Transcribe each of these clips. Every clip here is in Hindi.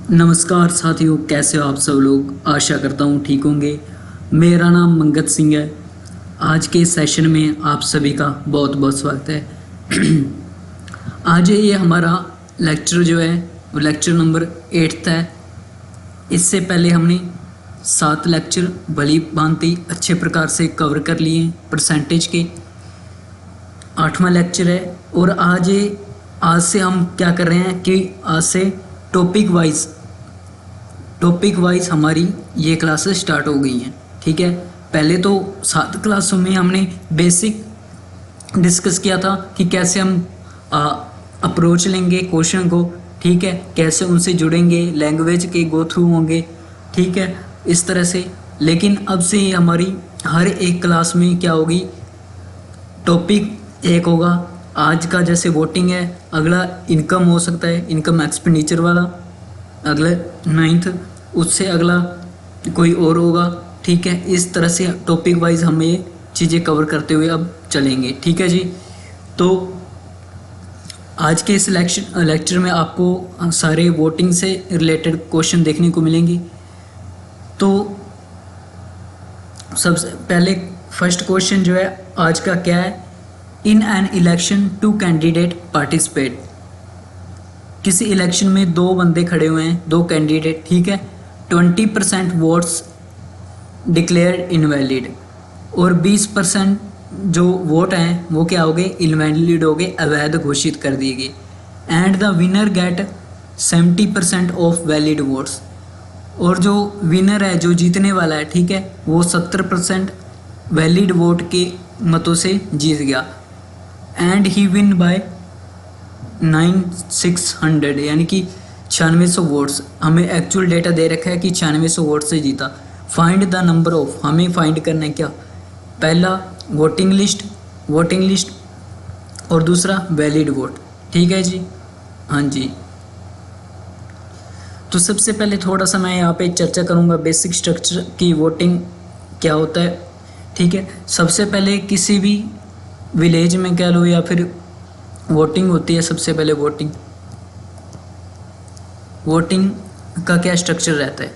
नमस्कार साथियों, कैसे हो आप सब लोग। आशा करता हूँ ठीक होंगे। मेरा नाम मंगत सिंह है। आज के सेशन में आप सभी का बहुत बहुत स्वागत है। आज ये हमारा लेक्चर जो है वो लेक्चर नंबर 8 है। इससे पहले हमने 7 लेक्चर भली भांति अच्छे प्रकार से कवर कर लिए परसेंटेज के। 8वां लेक्चर है और आज से हम क्या कर रहे हैं कि आज से टॉपिक वाइज हमारी ये क्लासेस स्टार्ट हो गई हैं। ठीक है, पहले तो 7 क्लासों में हमने बेसिक डिस्कस किया था कि कैसे हम अप्रोच लेंगे क्वेश्चन को। ठीक है, कैसे उनसे जुड़ेंगे, लैंग्वेज के गो थ्रू होंगे। ठीक है, इस तरह से। लेकिन अब से ये हमारी हर एक क्लास में क्या होगी, टॉपिक एक होगा। आज का जैसे वोटिंग है, अगला इनकम हो सकता है, इनकम एक्सपेंडिचर वाला, अगला 9th, उससे अगला कोई और होगा। ठीक है, इस तरह से टॉपिक वाइज हम ये चीज़ें कवर करते हुए अब चलेंगे। ठीक है जी। तो आज के इस लेक्चर में आपको सारे वोटिंग से रिलेटेड क्वेश्चन देखने को मिलेंगे। तो सबसे पहले फर्स्ट क्वेश्चन जो है आज का क्या है, इन एन इलेक्शन 2 कैंडिडेट पार्टिसिपेट। किसी इलेक्शन में 2 बंदे खड़े हुए हैं, 2 कैंडिडेट। ठीक है, 20% वोट्स डिक्लेयर्ड इनवैलिड और 20% जो वोट हैं वो क्या हो गए, इनवैलिड हो गए, अवैध घोषित कर दिए गए। And the winner get 70% of valid votes. और जो विनर है, जो जीतने वाला है, ठीक है, वो 70% वैलिड वोट के मतों से जीत गया। एंड ही विन बाय 9600 यानी कि 9600 वोट्स। हमें एक्चुअल डेटा दे रखा है कि 9600 वोट से जीता। फाइंड द नंबर ऑफ, हमें फाइंड करना है क्या, पहला वोटिंग लिस्ट और दूसरा वैलिड वोट। ठीक है जी, हाँ जी। तो सबसे पहले थोड़ा सा मैं यहाँ पे चर्चा करूँगा बेसिक स्ट्रक्चर की, वोटिंग क्या होता है। ठीक है, सबसे पहले किसी भी विलेज में कह लो या फिर वोटिंग होती है। सबसे पहले वोटिंग का क्या स्ट्रक्चर रहता है।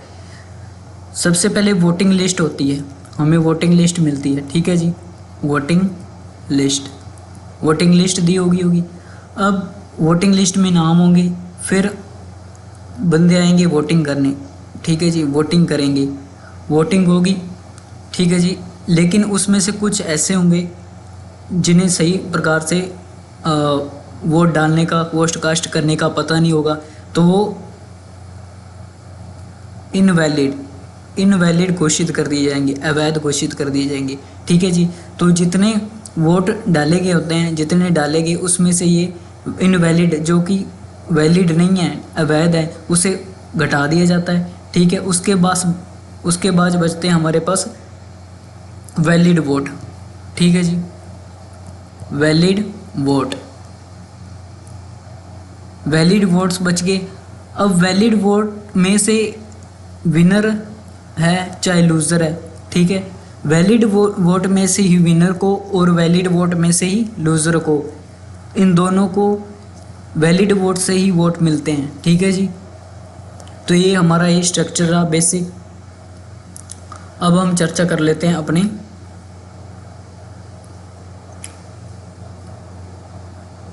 सबसे पहले वोटिंग लिस्ट होती है, हमें वोटिंग लिस्ट मिलती है। ठीक है जी, वोटिंग लिस्ट दी होगी। अब वोटिंग लिस्ट में नाम होंगे, फिर बंदे आएंगे वोटिंग करने। ठीक है जी, वोटिंग करेंगे, वोटिंग होगी। ठीक है जी, लेकिन उसमें से कुछ ऐसे होंगे जिन्हें सही प्रकार से वोट डालने का, पोस्ट कास्ट करने का पता नहीं होगा, तो वो इनवैलिड घोषित कर दिए जाएंगे, अवैध घोषित कर दिए जाएंगे। ठीक है जी, तो जितने वोट डाले गए होते हैं, जितने डाले गए उसमें से ये इनवैलिड, जो कि वैलिड नहीं है, अवैध है, उसे घटा दिया जाता है। ठीक है, उसके बाद बचते हैं हमारे पास वैलिड वोट। ठीक है जी, वैलिड वोट्स बच गए। अब वैलिड वोट में से विनर है चाहे लूज़र है। ठीक है, वैलिड वोट में से ही विनर को और वैलिड वोट में से ही लूज़र को, इन दोनों को वैलिड वोट से ही वोट मिलते हैं। ठीक है जी, तो ये हमारा ये स्ट्रक्चर रहा बेसिक। अब हम चर्चा कर लेते हैं अपने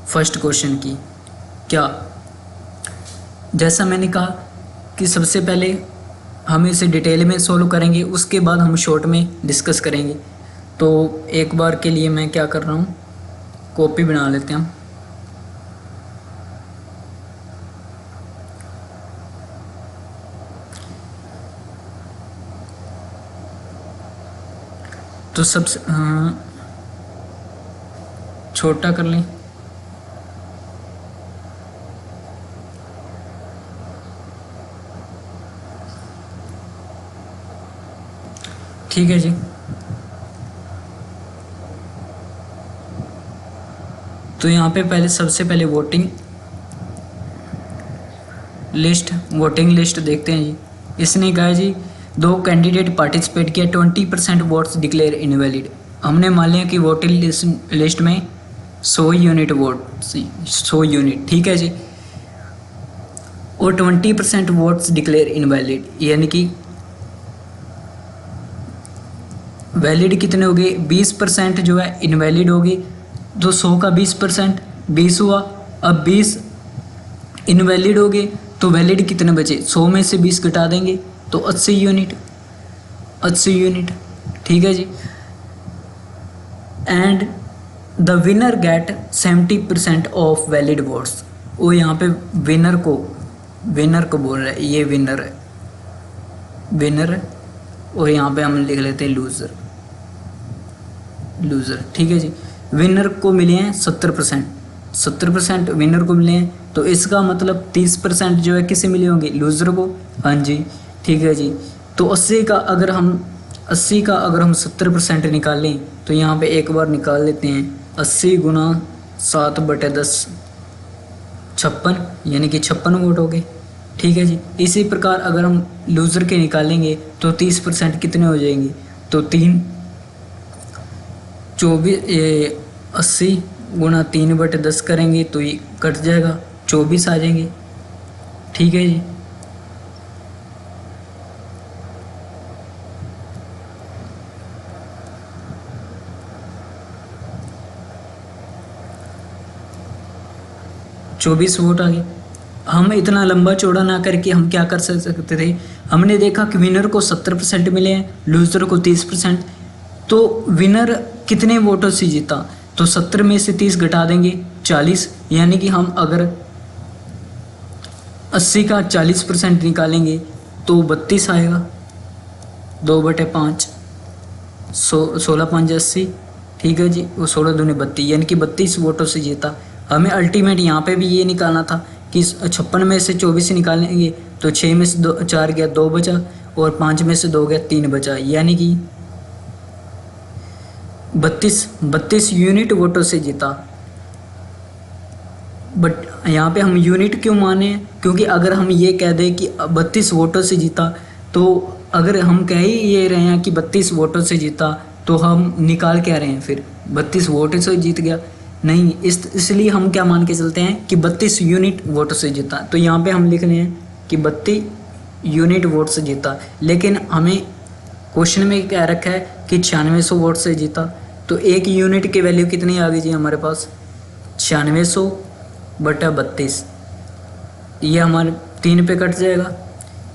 फर्स्ट क्वेश्चन की। क्या, जैसा मैंने कहा कि सबसे पहले हम इसे डिटेल में सोल्व करेंगे, उसके बाद हम शॉर्ट में डिस्कस करेंगे। तो एक बार के लिए मैं क्या कर रहा हूँ, कॉपी बना लेते हैं हम। तो सबसे छोटा कर लें। ठीक है जी, तो यहाँ पे सबसे पहले वोटिंग लिस्ट देखते हैं जी। इसने कहा जी 2 कैंडिडेट पार्टिसिपेट किया, 20% वोट्स डिक्लेयर इनवैलिड। हमने मान लिया कि वोटिंग लिस्ट में 100 यूनिट वोट, 100 यूनिट। ठीक है जी, और 20% वोट्स डिक्लेयर इनवैलिड, यानी कि वैलिड कितने हो गए, 20% जो है इनवैलिड हो गए। तो 100 का 20% 20 हुआ। अब 20 इनवैलिड हो गए तो वैलिड कितने बचे, 100 में से 20 घटा देंगे तो 80 यूनिट, 80 यूनिट। ठीक है जी। And the winner get 70% of valid votes. वो यहाँ पे विनर को बोल रहा है, ये विनर है, विनर है। और यहाँ पे हम लिख लेते हैं लूज़र, लूज़र। ठीक है जी। विनर को मिले हैं 70%, 70% विनर को मिले हैं। तो इसका मतलब 30% जो है किसे मिले होंगे, लूज़र को। हाँ जी, ठीक है जी। तो 80 का अगर हम 70% निकालें तो यहाँ पे एक बार निकाल लेते हैं। 80 गुना 7/10 56, यानी कि 56 वोट हो गए। ठीक है जी। इसी प्रकार अगर हम लूज़र के निकालेंगे तो 30% कितने हो जाएंगे, तो 80 गुना 3/10 करेंगे तो ये कट जाएगा, 24 आ जाएंगे। ठीक है जी। चौबीस वोट आ गए। हम इतना लंबा चौड़ा ना करके हम क्या कर सकते थे, हमने देखा कि विनर को 70% मिले हैं, लूज़र को 30%। तो विनर कितने वोटों से जीता, तो 70 में से 30 घटा देंगे 40, यानी कि हम अगर 80 का 40% निकालेंगे तो 32 आएगा, 2/5, 16 5 80। ठीक है जी। वो 16 दूनी 32, यानी कि 32 वोटों से जीता। हमें अल्टीमेट यहाँ पे भी ये निकालना था कि 56 में से 24 निकालेंगे तो 6 में से 4 गया, 2 बचा, और 5 में से 2 गया, 3 बचा, यानी कि 32 यूनिट वोटों से जीता। बट यहाँ पे हम यूनिट क्यों माने, क्योंकि अगर हम ये कह दें कि 32 वोटों से जीता, तो अगर हम कह ही ये रहे हैं कि 32 वोटों से जीता तो हम निकाल क्या रहे हैं, फिर 32 वोटों से जीत गया नहीं। इसलिए हम क्या मान के चलते हैं कि 32 यूनिट वोटों से जीता। तो यहाँ पे हम लिख रहे हैं कि 32 यूनिट वोट से जीता, लेकिन हमें क्वेश्चन में क्या रखा है कि 9600 वोट से जीता। तो एक यूनिट की वैल्यू कितनी आ गई जी हमारे पास, 9600/32। ये हमारे 3 पे कट जाएगा,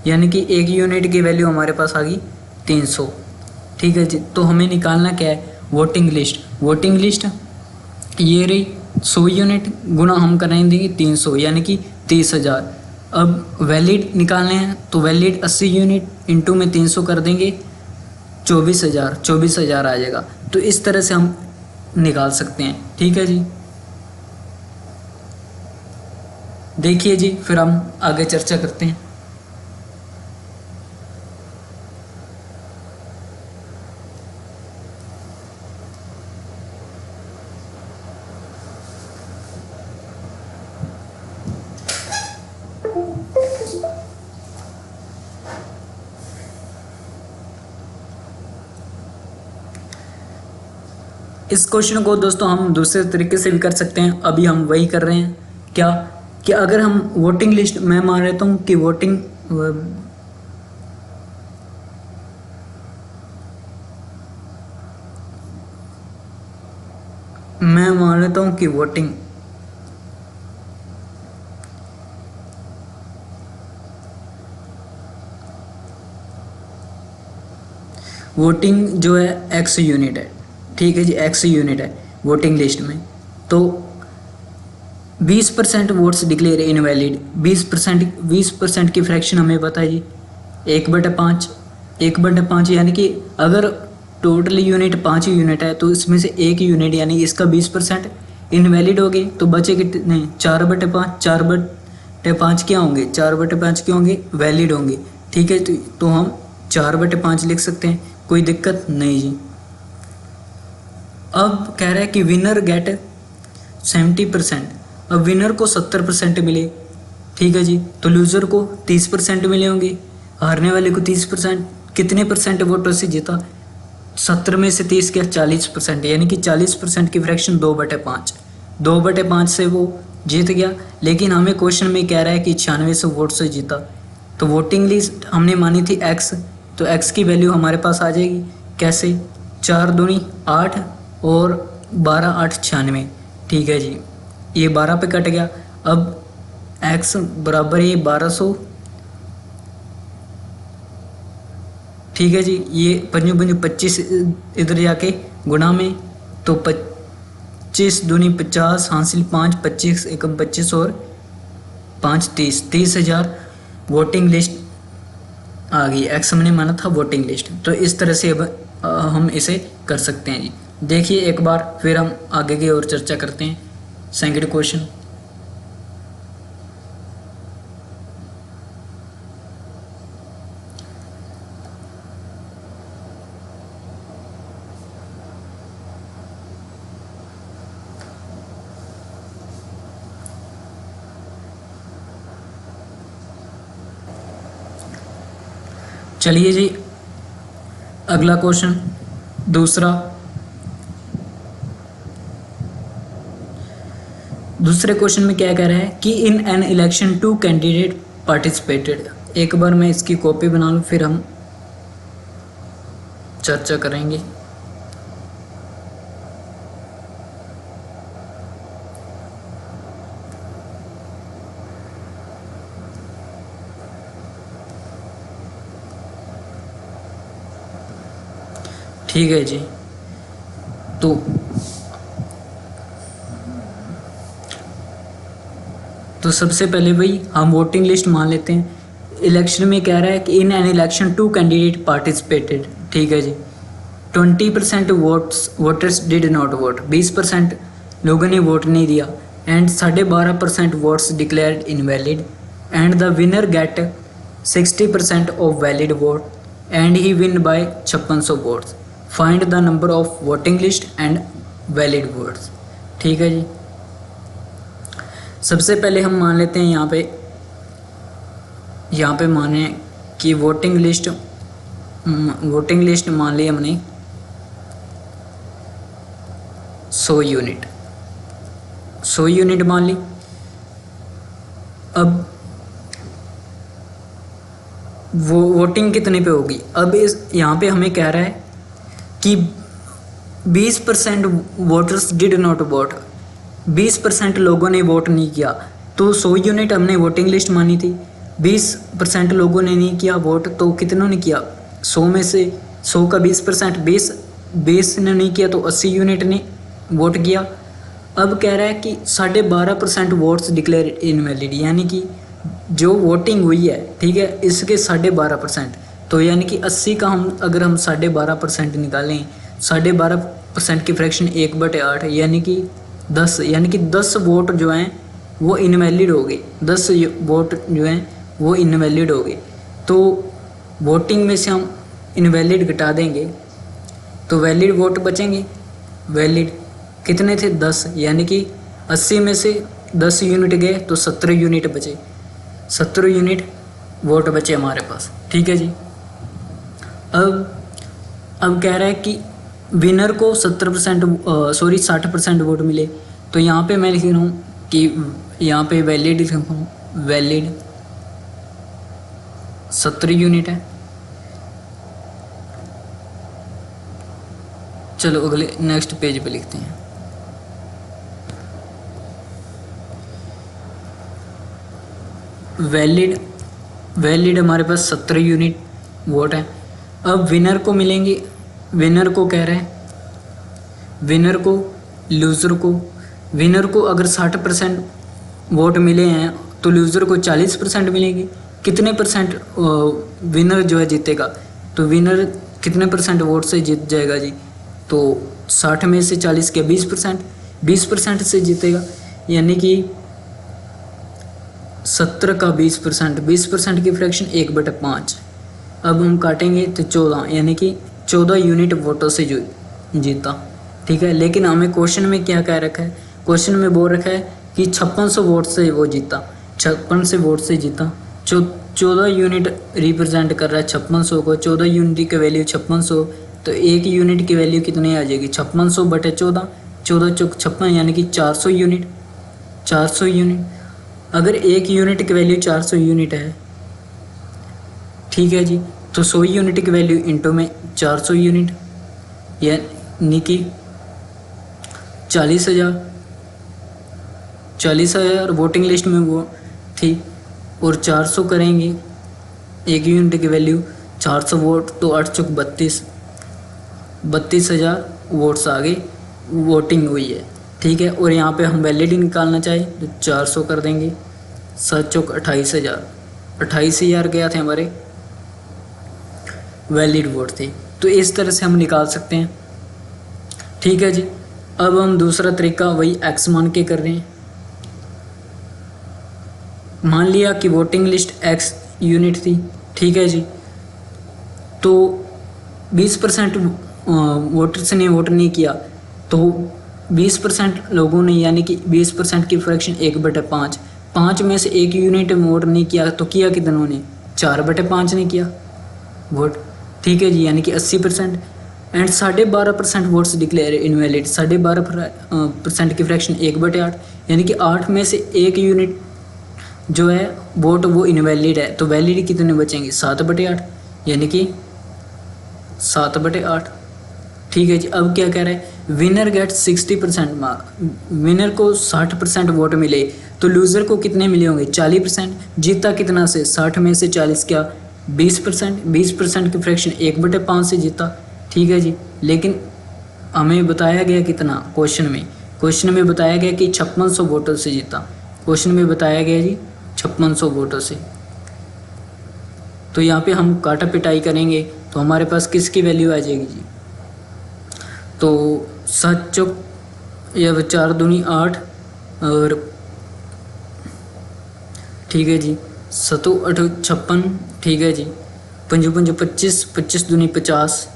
यानी कि एक यूनिट की वैल्यू हमारे पास आ गई 300। ठीक है जी। तो हमें निकालना क्या है, वोटिंग लिस्ट। वोटिंग लिस्ट ये रही 100 यूनिट गुना हम कराएंगे 300, यानी कि 30,000। अब वैलिड निकालने हैं तो वैलिड 80 यूनिट इंटू में 300 कर देंगे, 24,000 आ जाएगा। तो इस तरह से हम निकाल सकते हैं। ठीक है जी। देखिए जी, फिर हम आगे चर्चा करते हैं। इस क्वेश्चन को दोस्तों हम दूसरे तरीके से भी कर सकते हैं, अभी हम वही कर रहे हैं। क्या कि अगर हम वोटिंग लिस्ट, मैं मान लेता हूँ कि वोटिंग वोटिंग जो है x यूनिट है। ठीक है जी, x यूनिट है वोटिंग लिस्ट में। तो 20% वोट्स डिक्लेयर इनवैलिड, 20% की फ्रैक्शन हमें पता है जी 1/5, यानी कि अगर टोटल यूनिट 5 यूनिट है तो इसमें से एक यूनिट यानी इसका 20% इनवैलिड हो गए, तो बचे कितने 4/5। 4/5 क्या होंगे, 4/5 क्या होंगे, वैलिड होंगे। ठीक है, तो हम 4/5 लिख सकते हैं, कोई दिक्कत नहीं जी। अब कह रहा है कि विनर गेट 70%। अब विनर को 70% मिले, ठीक है जी, तो लूज़र को 30% मिले होंगे, हारने वाले को 30%। कितने परसेंट वोटों से जीता, 70 में से 30 क्या 40%, यानी कि 40% की फ्रैक्शन 2/5। 2/5 से वो जीत गया। लेकिन हमें क्वेश्चन में कह रहा है कि 9600 वोट से जीता। तो वोटिंग लिस्ट हमने मानी थी x, तो x की वैल्यू हमारे पास आ जाएगी कैसे, 4 दूनी 8 और 12 8 96। ठीक है जी, ये 12 पे कट गया। अब x बराबर ये 1200। ठीक है जी, ये 5 पंजू 25 इधर जाके गुणा में, तो 25 दूनी 50 हासिल 5 25 एकम 25 और 5 30, 30,000 वोटिंग लिस्ट आ गई। एक्स हमने माना था वोटिंग लिस्ट। तो इस तरह से अब हम इसे कर सकते हैं जी। देखिए एक बार, फिर हम आगे की ओर चर्चा करते हैं। सेकंड क्वेश्चन, चलिए जी अगला क्वेश्चन दूसरे क्वेश्चन में क्या कह रहा है कि in an election 2 candidate participated. एक बार मैं इसकी कॉपी बना लूँ, फिर हम चर्चा करेंगे। ठीक है जी, तो सबसे पहले भाई हम वोटिंग लिस्ट मान लेते हैं। इलेक्शन में कह रहा है कि in an election 2 candidate participated. ठीक है जी, 20% वोटर्स डिड नॉट वोट, 20% लोगों ने वोट नहीं दिया, and 12.5% votes declared invalid, and the winner get 60% of valid vote and he win by 5600 votes. Find the number of voting list and valid votes. ठीक है जी, सबसे पहले हम मान लेते हैं यहाँ पे माने कि वोटिंग लिस्ट मान ली हमने 100 यूनिट मान ली। अब वो वोटिंग कितने पे होगी, अब इस यहाँ पे हमें कह रहा है कि 20% वोटर्स डिड नॉट वोट, 20% लोगों ने वोट नहीं किया। तो 100 यूनिट हमने वोटिंग लिस्ट मानी थी, 20% लोगों ने नहीं किया वोट, तो कितनों ने किया, 100 में से 100 का 20%, 20 ने नहीं किया तो 80 यूनिट ने वोट किया। अब कह रहा है कि 12.5% वोट्स डिक्लेयर इनवैलिड, यानी कि जो वोटिंग हुई है, ठीक है, इसके 12.5%, तो यानी कि 80 का अगर हम 12.5% निकालें, 12.5% की फ्रैक्शन 1/8 यानी कि 10, यानी कि 10 वोट जो हैं वो इनवैलिड हो गए, 10 वोट जो हैं वो इनवैलिड हो गए। तो वोटिंग में से हम इनवैलिड घटा देंगे तो वैलिड वोट बचेंगे। वैलिड कितने थे, 10, यानी कि 80 में से 10 यूनिट गए तो 17 यूनिट बचे, 17 यूनिट वोट बचे हमारे पास। ठीक है जी, अब कह रहा है कि विनर को 60% वोट मिले। तो यहाँ पे मैं लिख रहा हूँ कि यहाँ पे वैलिड लिख रहा हूँ, वैलिड 17 यूनिट है। चलो अगले नेक्स्ट पेज पे लिखते हैं। वैलिड हमारे पास 17 यूनिट वोट है। अब विनर को मिलेंगे, विनर को कह रहे हैं, विनर को लूज़र को, विनर को अगर 60% वोट मिले हैं तो लूज़र को 40% मिलेंगे। कितने परसेंट विनर जो है जीतेगा, तो विनर कितने परसेंट वोट से जीत जाएगा जी, तो 60 में से 40 के 20% से जीतेगा, यानी कि 17 का 20% की फ्रैक्शन 1/5। अब हम काटेंगे तो 14, यानी कि 14 यूनिट वोटों से जो जीता। ठीक है, लेकिन हमें क्वेश्चन में क्या कह रखा है, क्वेश्चन में बोल रखा है कि 5600 वोट से वो जीता, 56 वोट से जीता। 14 यूनिट रिप्रेजेंट कर रहा है 5600 को, 14 यूनिट की वैल्यू 5600, तो एक यूनिट की वैल्यू कितनी आ जाएगी, 5600/14, 14 चौक 56, यानी कि 400 यूनिट, 400 यूनिट। अगर एक यूनिट की वैल्यू 400 यूनिट है, ठीक है जी, तो 100 यूनिट की वैल्यू इंटू में 400 यूनिट, यानी कि 40,000 वोटिंग लिस्ट में वो थी, और 400 करेंगे एक यूनिट की वैल्यू 400 वोट, तो 8 चौक 32,000 वोट्स आगे वोटिंग हुई है, ठीक है। और यहाँ पे हम वैलिड निकालना चाहे तो 400 कर देंगे, 7 चौक 28,000 क्या थे हमारे वैलिड वोट थे। तो इस तरह से हम निकाल सकते हैं, ठीक है जी। अब हम दूसरा तरीका वही एक्स मान के कर रहे हैं। मान लिया कि वोटिंग लिस्ट एक्स यूनिट थी, ठीक है जी, तो 20% वोटर्स ने वोट नहीं किया, तो 20% लोगों ने, यानी कि 20% की फ्रैक्शन 1/5, 5 में से एक यूनिट वोट नहीं किया, तो किया कितनों ने, 4/5 ने किया वोट, ठीक है जी, यानी कि 80%। एंड 12.5% वोट्स डिक्लेयर इनवैलिड, 12.5% की फ्रैक्शन 1/8, यानी कि 8 में से एक यूनिट जो है वोट वो इनवैलिड है, तो वैलिड कितने बचेंगे, 7/8, यानी कि 7/8, ठीक है जी। अब क्या कह रहा है, विनर गेट 60%, विनर को 60% वोट मिले, तो लूज़र को कितने मिले होंगे, 40%। जीता कितना से, 60 में से 40 क्या, 20%, 20% की फ्रैक्शन 1/5 से जीता, ठीक है जी। लेकिन हमें बताया गया कितना, क्वेश्चन में बताया गया कि 5600 वोटों से जीता, क्वेश्चन में बताया गया जी 5600 वोटों से। तो यहाँ पे हम काटा पिटाई करेंगे तो हमारे पास किसकी वैल्यू आ जाएगी जी, तो 7 चौक या 4 दूनी 8, और ठीक है जी, 7 8 56, ठीक है जी, 5 5 25, 25 दूनी 50,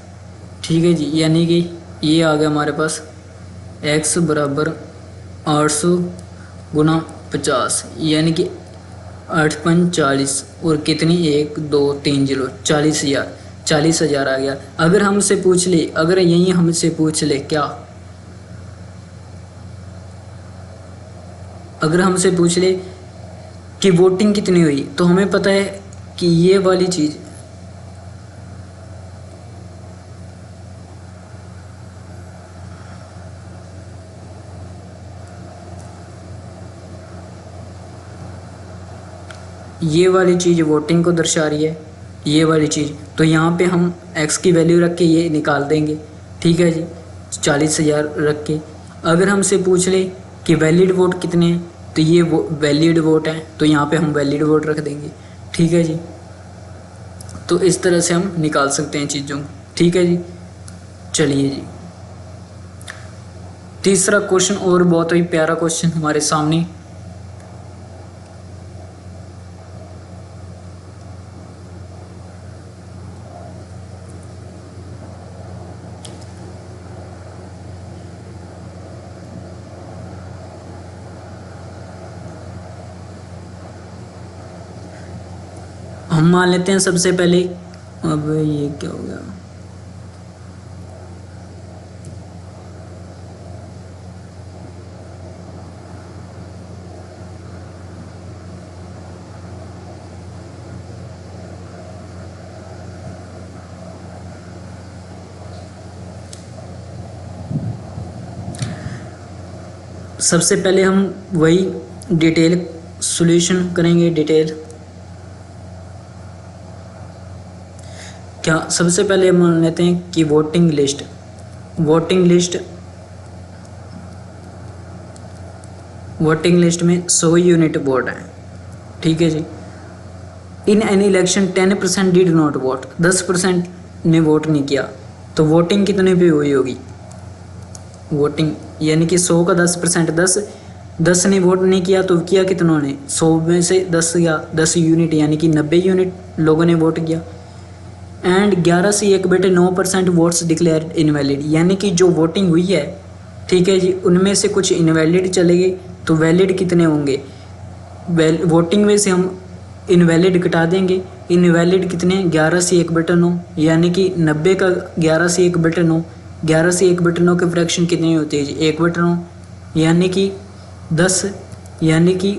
ठीक है जी, यानी कि ये आ गया हमारे पास x बराबर 800 गुना 50, यानी कि 8 5 40, और कितनी 1 2 3 0, 40,000 आ गया। अगर हमसे पूछ ले, अगर यही हमसे पूछ ले क्या, अगर हमसे पूछ ले कि वोटिंग कितनी हुई, तो हमें पता है कि ये वाली चीज़, ये वाली चीज़ वोटिंग को दर्शा रही है, ये वाली चीज़, तो यहाँ पे हम x की वैल्यू रख के ये निकाल देंगे, ठीक है जी, 40,000 रख के। अगर हमसे पूछ ले कि वैलिड वोट कितने हैं, तो ये वो वैलिड वोट है, तो यहाँ पे हम वैलिड वोट रख देंगे, ठीक है जी। तो इस तरह से हम निकाल सकते हैं चीज़ों को, ठीक है जी। चलिए जी, तीसरा क्वेश्चन और बहुत ही प्यारा क्वेश्चन हमारे सामने, हम मान लेते हैं सबसे पहले, अब ये क्या हो गया, सबसे पहले हम वही डिटेल सॉल्यूशन करेंगे, डिटेल क्या, सबसे पहले हम मान लेते हैं कि वोटिंग लिस्ट में 100 यूनिट वोट है, ठीक है जी। In any election 10% did not vote, 10% ने वोट नहीं किया, तो वोटिंग कितने पे हुई होगी, वोटिंग यानी कि 100 का 10%, 10 ने वोट नहीं किया, तो किया कितनों ने, 100 में से 10 या 10 यूनिट, यानी कि 90 यूनिट लोगों ने वोट किया। एंड 11 से 1/9% वोट्स डिक्लेयर इनवैलिड, यानी कि जो वोटिंग हुई है, ठीक है जी, उनमें से कुछ इनवैलिड चले गए, तो वैलिड कितने होंगे, वोटिंग में से हम इनवैलिड घटा देंगे, इनवैलिड कितने, 11 से 1/9, यानी कि 90 का 11 से 1/9, 11 से 1/9 की फ्रैक्शन कितनी होती है जी, 1/9, यानी कि 10 यानी कि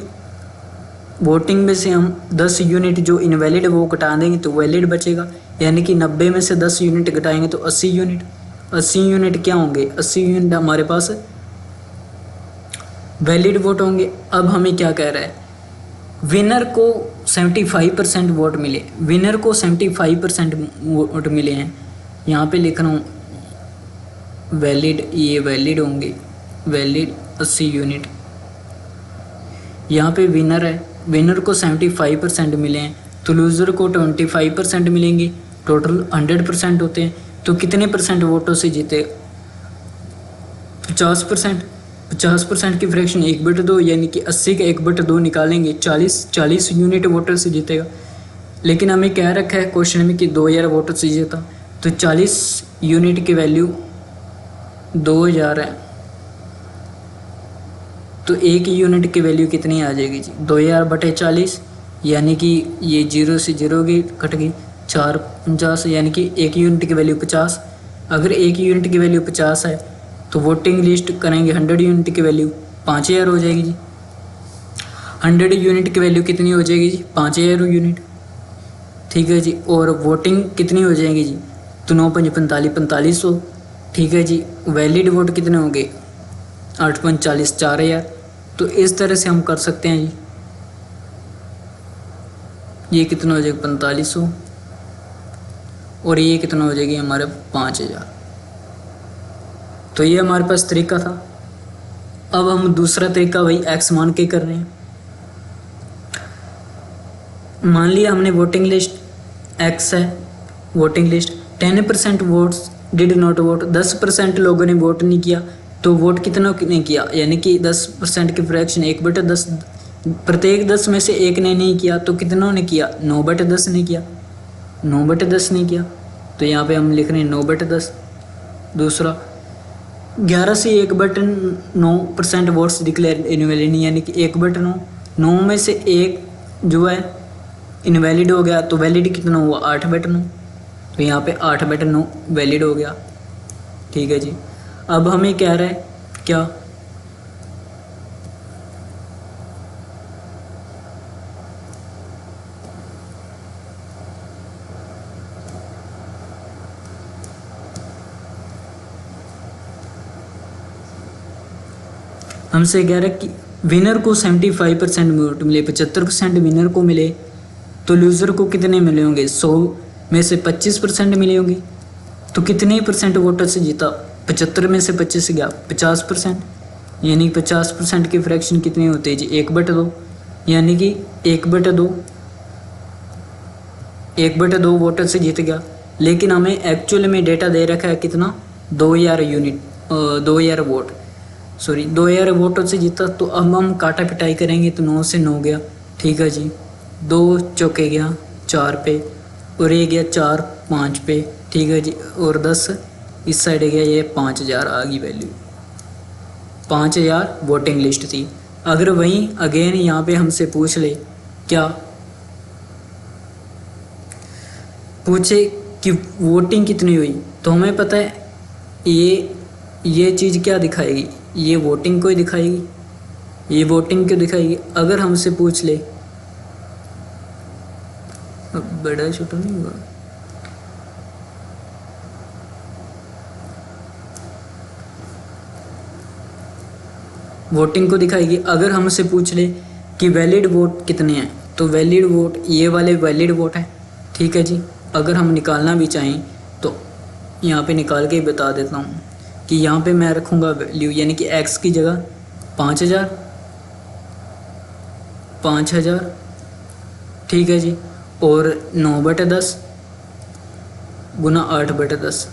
वोटिंग में से हम 10 यूनिट जो इनवैलिड वो घटा देंगे तो वैलिड बचेगा, यानी कि 90 में से 10 यूनिट घटाएंगे तो 80 यूनिट। 80 यूनिट क्या होंगे? 80 यूनिट हमारे पास वैलिड वोट होंगे। अब हमें क्या कह रहा है, विनर को 75% वोट मिले, विनर को 75% वोट मिले हैं। यहाँ पे लिख रहा हूँ वैलिड, ये वैलिड होंगे, वैलिड 80 यूनिट। यहाँ पे विनर है, विनर को 75% मिले हैं तो लूज़र को 25% मिलेंगे, टोटल 100% होते हैं। तो कितने परसेंट वोटों से जीते? 50%। 50% की फ्रैक्शन 1/2, यानी कि 80 का 1/2 निकालेंगे, 40 यूनिट वोटर से जीतेगा। लेकिन हमें क्या रखा है क्वेश्चन में कि 2000 वोटर से जीता, तो 40 यूनिट की वैल्यू 2000 है, तो एक यूनिट की वैल्यू कितनी आ जाएगी जी? 2000/40, यानी कि ये 0 से 0 की कट गई, 4 50, यानी कि एक यूनिट की वैल्यू 50। अगर एक यूनिट की वैल्यू 50 है तो वोटिंग लिस्ट करेंगे 100 यूनिट की वैल्यू 5000 हो जाएगी जी। 100 यूनिट की वैल्यू कितनी हो जाएगी जी? 5000 यूनिट, ठीक है जी। और वोटिंग कितनी हो जाएगी जी? तो 9 5 45, 4500, ठीक है जी। वैलिड वोट कितने होंगे? 8 5 40, 4000। तो इस तरह से हम कर सकते हैं जी। ये कितना हो जाएगा? 4500, और ये कितना हो जाएगी हमारे 5000। तो ये हमारे पास तरीका था। अब हम दूसरा तरीका वही एक्स मान के कर रहे हैं। मान लिया हमने वोटिंग लिस्ट एक्स है, voting list 10% votes did not vote, 10% लोगों ने वोट नहीं किया, तो वोट कितना ने किया? यानी कि 10% की फ्रैक्शन 1/10, प्रत्येक 10 में से एक ने नहीं किया, तो कितनों ने किया? 9/10 ने किया, 9/10 ने किया। तो यहाँ पे हम लिख रहे हैं 9/10। दूसरा 11 से 1/9% वोट्स डिक्लेयर इनवैलिड, यानी कि 1/9, 9 में से एक जो है इनवैलिड हो गया, तो वैलिड कितना हुआ? 8/9। तो यहाँ पे 8/9 वैलिड हो गया, ठीक है जी। अब हमें कह रहा है क्या? हमसे कह रहा है कि विनर को 75% वोट मिले, 75% विनर को मिले, तो लूज़र को कितने मिले होंगे? 100 में से 25% मिले होंगे। तो कितने परसेंट वोटर से जीता? 75 में से 25 गया 50%, यानी 50% की फ्रैक्शन कितनी होती है जी? 1/2, यानी कि 1/2, 1/2 वोटर से जीत गया। लेकिन हमें एक्चुअल में डेटा दे रखा है कितना? 2000 यूनिट, 2000 वोट, सॉरी 2000 वोटों से जीता। तो अब हम काटा पिटाई करेंगे तो 9 से 9 गया, ठीक है जी। 2 चौके गया 4 पे, और ये गया 4 5 पे, ठीक है जी। और 10 इस साइड गया, ये 5000 आ गई वैल्यू। 5000 वोटिंग लिस्ट थी। अगर वहीं अगेन यहाँ पे हमसे पूछ ले, क्या पूछे कि वोटिंग कितनी हुई, तो हमें पता है ये चीज़ क्या दिखाएगी? ये वोटिंग को ही दिखाएगी, ये वोटिंग क्यों दिखाएगी? अगर हमसे पूछ ले, बड़ा छोटा नहीं हुआ, वोटिंग को दिखाएगी। अगर हमसे पूछ ले कि वैलिड वोट कितने हैं, तो वैलिड वोट ये वाले वैलिड वोट है, ठीक है जी। अगर हम निकालना भी चाहें तो यहाँ पे निकाल के ही बता देता हूँ कि यहाँ पे मैं रखूँगा वैल्यू, यानी कि x की जगह 5000, 5000, ठीक है जी। और 9/10 गुना 8/10,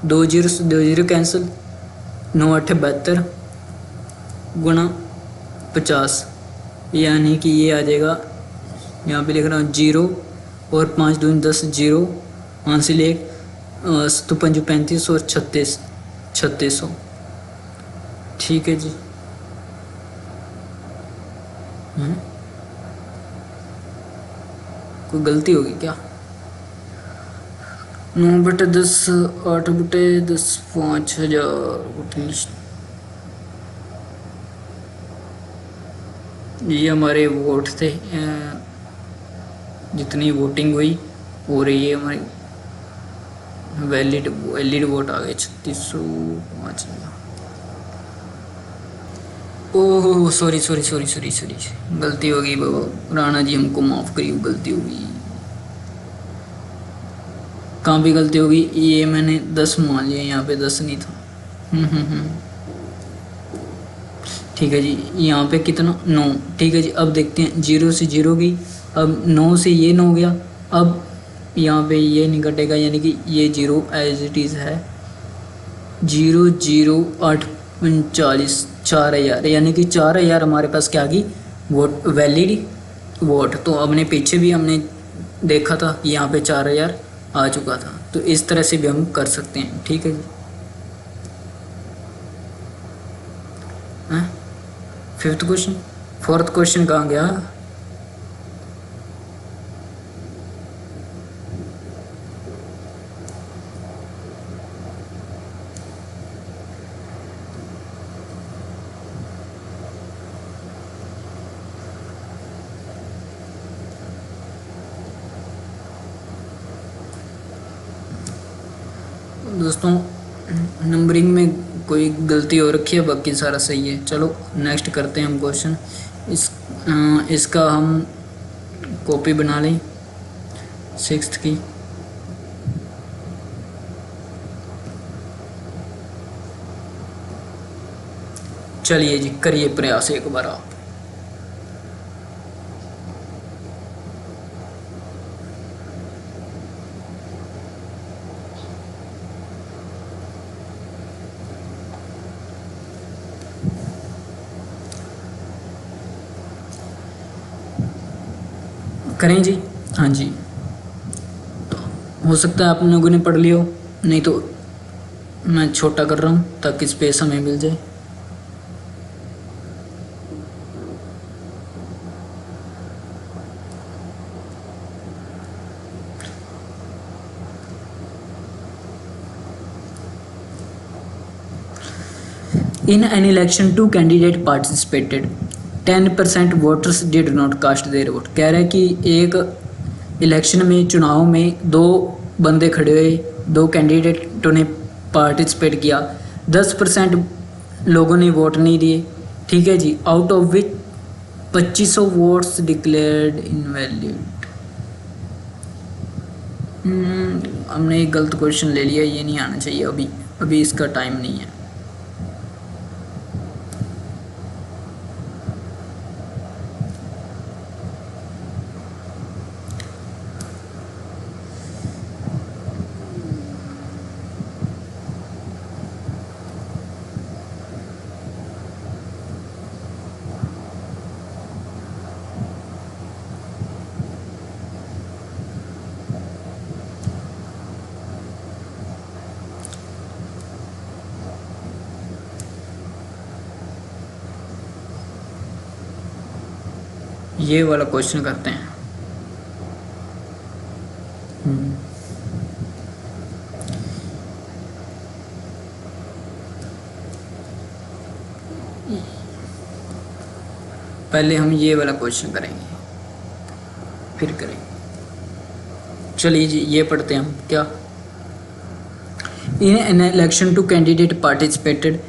2 जीरो से 2 जीरो कैंसिल, 9 8 72 गुना 50, यानी कि ये आ जाएगा, यहाँ पे लिख रहा हूँ 0 और 5 दूनी 10, 0 हासिल 1, 5 35 और 3600, ठीक है जी। कोई गलती होगी क्या? 9/10, 8/10, 5000 वोटिंग लिस्ट। ये हमारे वोट थे, जितनी वोटिंग हुई, और ये हमारी वैलिड वोट आ गए 3605। Oh sorry sorry sorry sorry sorry, गलती हो गई बाबा, राणा जी हमको माफ़ करिए, गलती हो गई। कहाँ पे गलती होगी, ये मैंने 10 मान लिया, यहाँ पे 10 नहीं था। ठीक है जी, यहाँ पे कितना 9। ठीक है जी, अब देखते हैं, 0 से 0 गई, अब 9 से ये 9 गया, अब यहाँ पे ये नहीं कटेगा, यानी कि ये 0 एज इट इज़ है। 0 0 8 39 4000, यानी कि 4000 हमारे पास क्या आ गई वोट, वैलिड वोट। तो अपने पीछे भी हमने देखा था, यहाँ पे 4000 आ चुका था। तो इस तरह से भी हम कर सकते हैं। ठीक है जी, फिफ्थ क्वेश्चन। फोर्थ क्वेश्चन कहाँ गया, दोस्तों नंबरिंग में कोई गलती हो रखी है, बाकी सारा सही है। चलो नेक्स्ट करते हैं हम क्वेश्चन। इसका हम कॉपी बना लें 6th की। चलिए जी, करिए प्रयास एक बार आप। करें जी, हाँ जी। तो हो सकता है आप लोगों ने पढ़ लिया हो, नहीं तो मैं छोटा कर रहा हूँ ताकि स्पेस हमें मिल जाए। In an election, two candidates participated. 10% voters did not cast their vote. कह रहा है कि एक इलेक्शन में, चुनाव में, दो बंदे खड़े हुए, दो कैंडिडेटों ने पार्टिसिपेट किया, 10% लोगों ने वोट नहीं दिए। ठीक है जी, out of which 2500 votes declared invalid. हमने एक गलत क्वेश्चन ले लिया, ये नहीं आना चाहिए, अभी इसका टाइम नहीं है। ये वाला क्वेश्चन करते हैं। पहले हम ये वाला क्वेश्चन करेंगे, फिर करेंगे। चलिए जी, ये पढ़ते हैं हम क्या। In an election two candidate participated,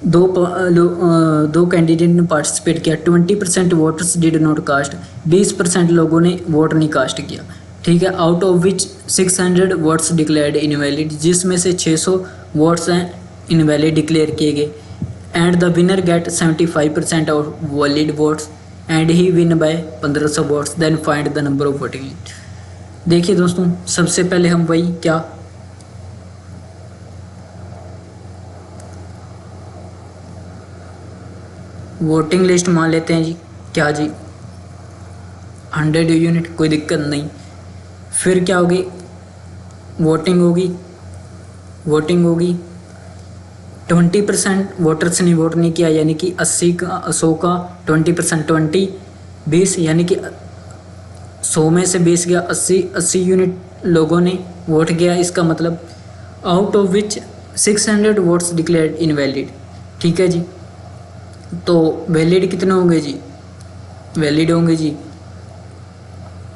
दो कैंडिडेट ने पार्टिसिपेट किया। 20% वोटर्स डिड नॉट कास्ट, 20% लोगों ने वोट नहीं कास्ट किया। ठीक है, out of which 600 votes declared invalid, जिसमें से 600 वोट्स हैं इनवैलिड डिक्लेयर किए गए। And the winner get 75% of valid votes and he win by 1500 votes, then find the number of voting. देखिए दोस्तों, सबसे पहले हम वही क्या, वोटिंग लिस्ट मान लेते हैं जी। क्या जी, 100 यूनिट, कोई दिक्कत नहीं। फिर क्या होगी, वोटिंग होगी। 20% वोटर्स ने वोट नहीं किया, यानी कि 80 का 100 का 20%, 20 यानी कि 100 में से 20 गया, 80 यूनिट लोगों ने वोट किया। इसका मतलब out of which 600 votes declared invalid. ठीक है जी, तो वैलिड कितने होंगे जी, वैलिड होंगे जी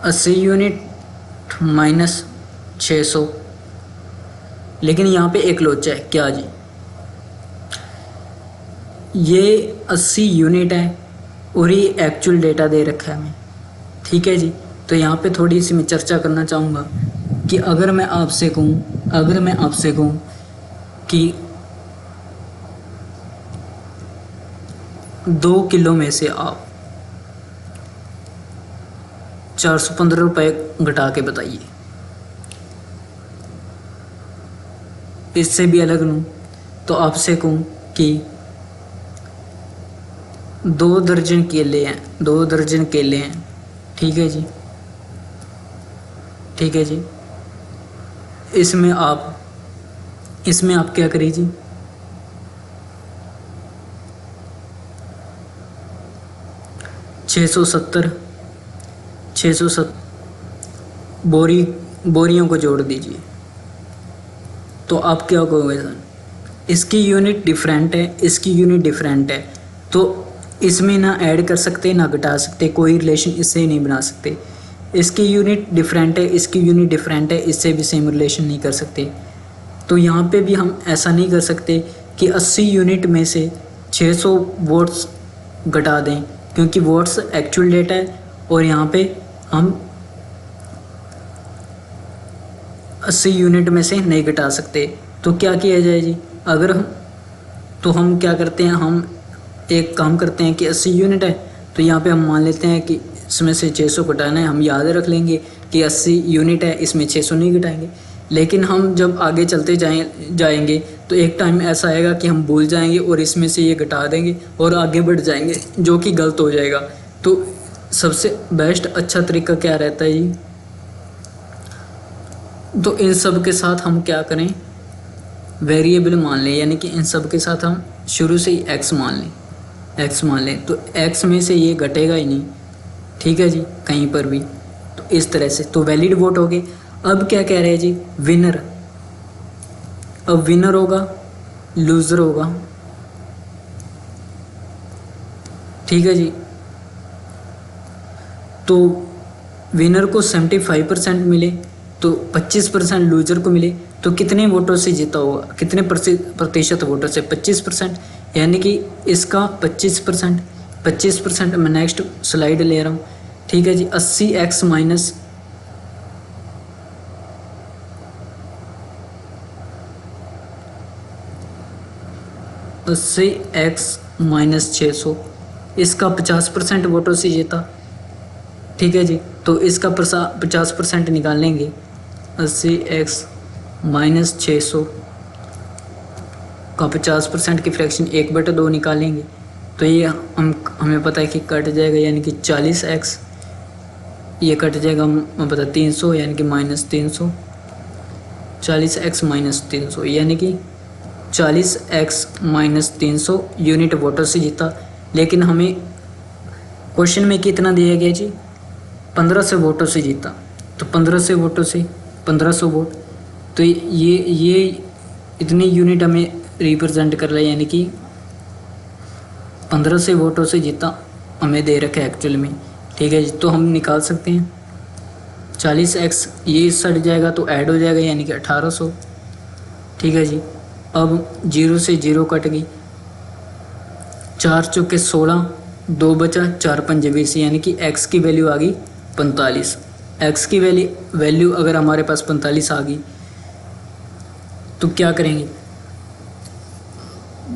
80 यूनिट माइनस 600। लेकिन यहाँ पे एक लोचा है, क्या जी, ये 80 यूनिट है और ये एक्चुअल डेटा दे रखा है हमें, ठीक है जी। तो यहाँ पे थोड़ी सी मैं चर्चा करना चाहूँगा कि अगर मैं आपसे कहूँ कि 2 किलो में से आप 415 रुपये घटा के बताइए, इससे भी अलग लूँ तो आपसे कहूँ कि 2 दर्जन केले हैं, 2 दर्जन केले हैं, ठीक है जी, ठीक है जी। इसमें आप क्या करिए जी, 670 बोरियों को जोड़ दीजिए। तो आप क्या कहोगे सर, इसकी यूनिट डिफरेंट है, इसकी यूनिट डिफरेंट है, तो इसमें ना ऐड कर सकते ना घटा सकते, कोई रिलेशन इससे नहीं बना सकते। इसकी यूनिट डिफरेंट है, इसकी यूनिट डिफरेंट है, इससे भी सेम रिलेशन नहीं कर सकते। तो यहाँ पे भी हम ऐसा नहीं कर सकते कि 80 यूनिट में से 600 वोट्स घटा दें, क्योंकि वोट्स एक्चुअल डेटा है और यहाँ पे हम 80 यूनिट में से नहीं घटा सकते। तो क्या किया जाए जी, हम क्या करते हैं, हम एक काम करते हैं कि 80 यूनिट है तो यहाँ पे हम मान लेते हैं कि इसमें से 600 घटाना है, हम याद रख लेंगे कि 80 यूनिट है, इसमें 600 नहीं घटाएंगे। लेकिन हम जब आगे चलते जाएंगे तो एक टाइम ऐसा आएगा कि हम भूल जाएंगे और इसमें से ये घटा देंगे और आगे बढ़ जाएंगे, जो कि गलत हो जाएगा। तो सबसे बेस्ट अच्छा तरीका क्या रहता है जी, तो इन सब के साथ हम क्या करें, वेरिएबल मान लें, यानी कि इन सब के साथ हम शुरू से ही x मान लें, तो x में से ये घटेगा ही नहीं, ठीक है जी, कहीं पर भी। तो इस तरह से तो वैलिड वोट हो गए। अब क्या कह रहे हैं जी, विनर, अब विनर होगा, लूज़र होगा, ठीक है जी। तो विनर को 75% मिले तो 25% लूजर को मिले, तो कितने वोटों से जीता होगा, कितने प्रतिशत वोटों से, 25%, यानी कि इसका 25%। मैं नेक्स्ट स्लाइड ले रहा हूँ, ठीक है जी। 80x माइनस 600, इसका 50% वोटों से जीता, ठीक है जी। तो इसका 50% निकाल लेंगे, 80x माइनस 600 का 50% की फ्रैक्शन 1/2 निकालेंगे, तो ये हमें पता है कि कट जाएगा, यानी कि 40x, ये कट जाएगा हमें पता 300, यानी कि माइनस 300, 40x माइनस 300, यानी कि 40x माइनस 300 यूनिट वोटर से जीता। लेकिन हमें क्वेश्चन में कितना दिया गया जी, 1500 वोटों से जीता, तो 1500 वोटों से 1500 वोट, तो ये इतनी यूनिट हमें रिप्रेजेंट कर रहा है, यानी कि 1500 वोटों से जीता हमें दे रखा है एक्चुअल में, ठीक है जी। तो हम निकाल सकते हैं 40x, ये सट जाएगा तो ऐड हो जाएगा, यानी कि 1800, ठीक है जी। अब 0 से 0 कट गई, 4 चौके 16, 2 बचा, 4 पंजे 20, यानी कि x की वैल्यू आ गई 45। x की वैल्यू अगर हमारे पास 45 आ गई तो क्या करेंगे,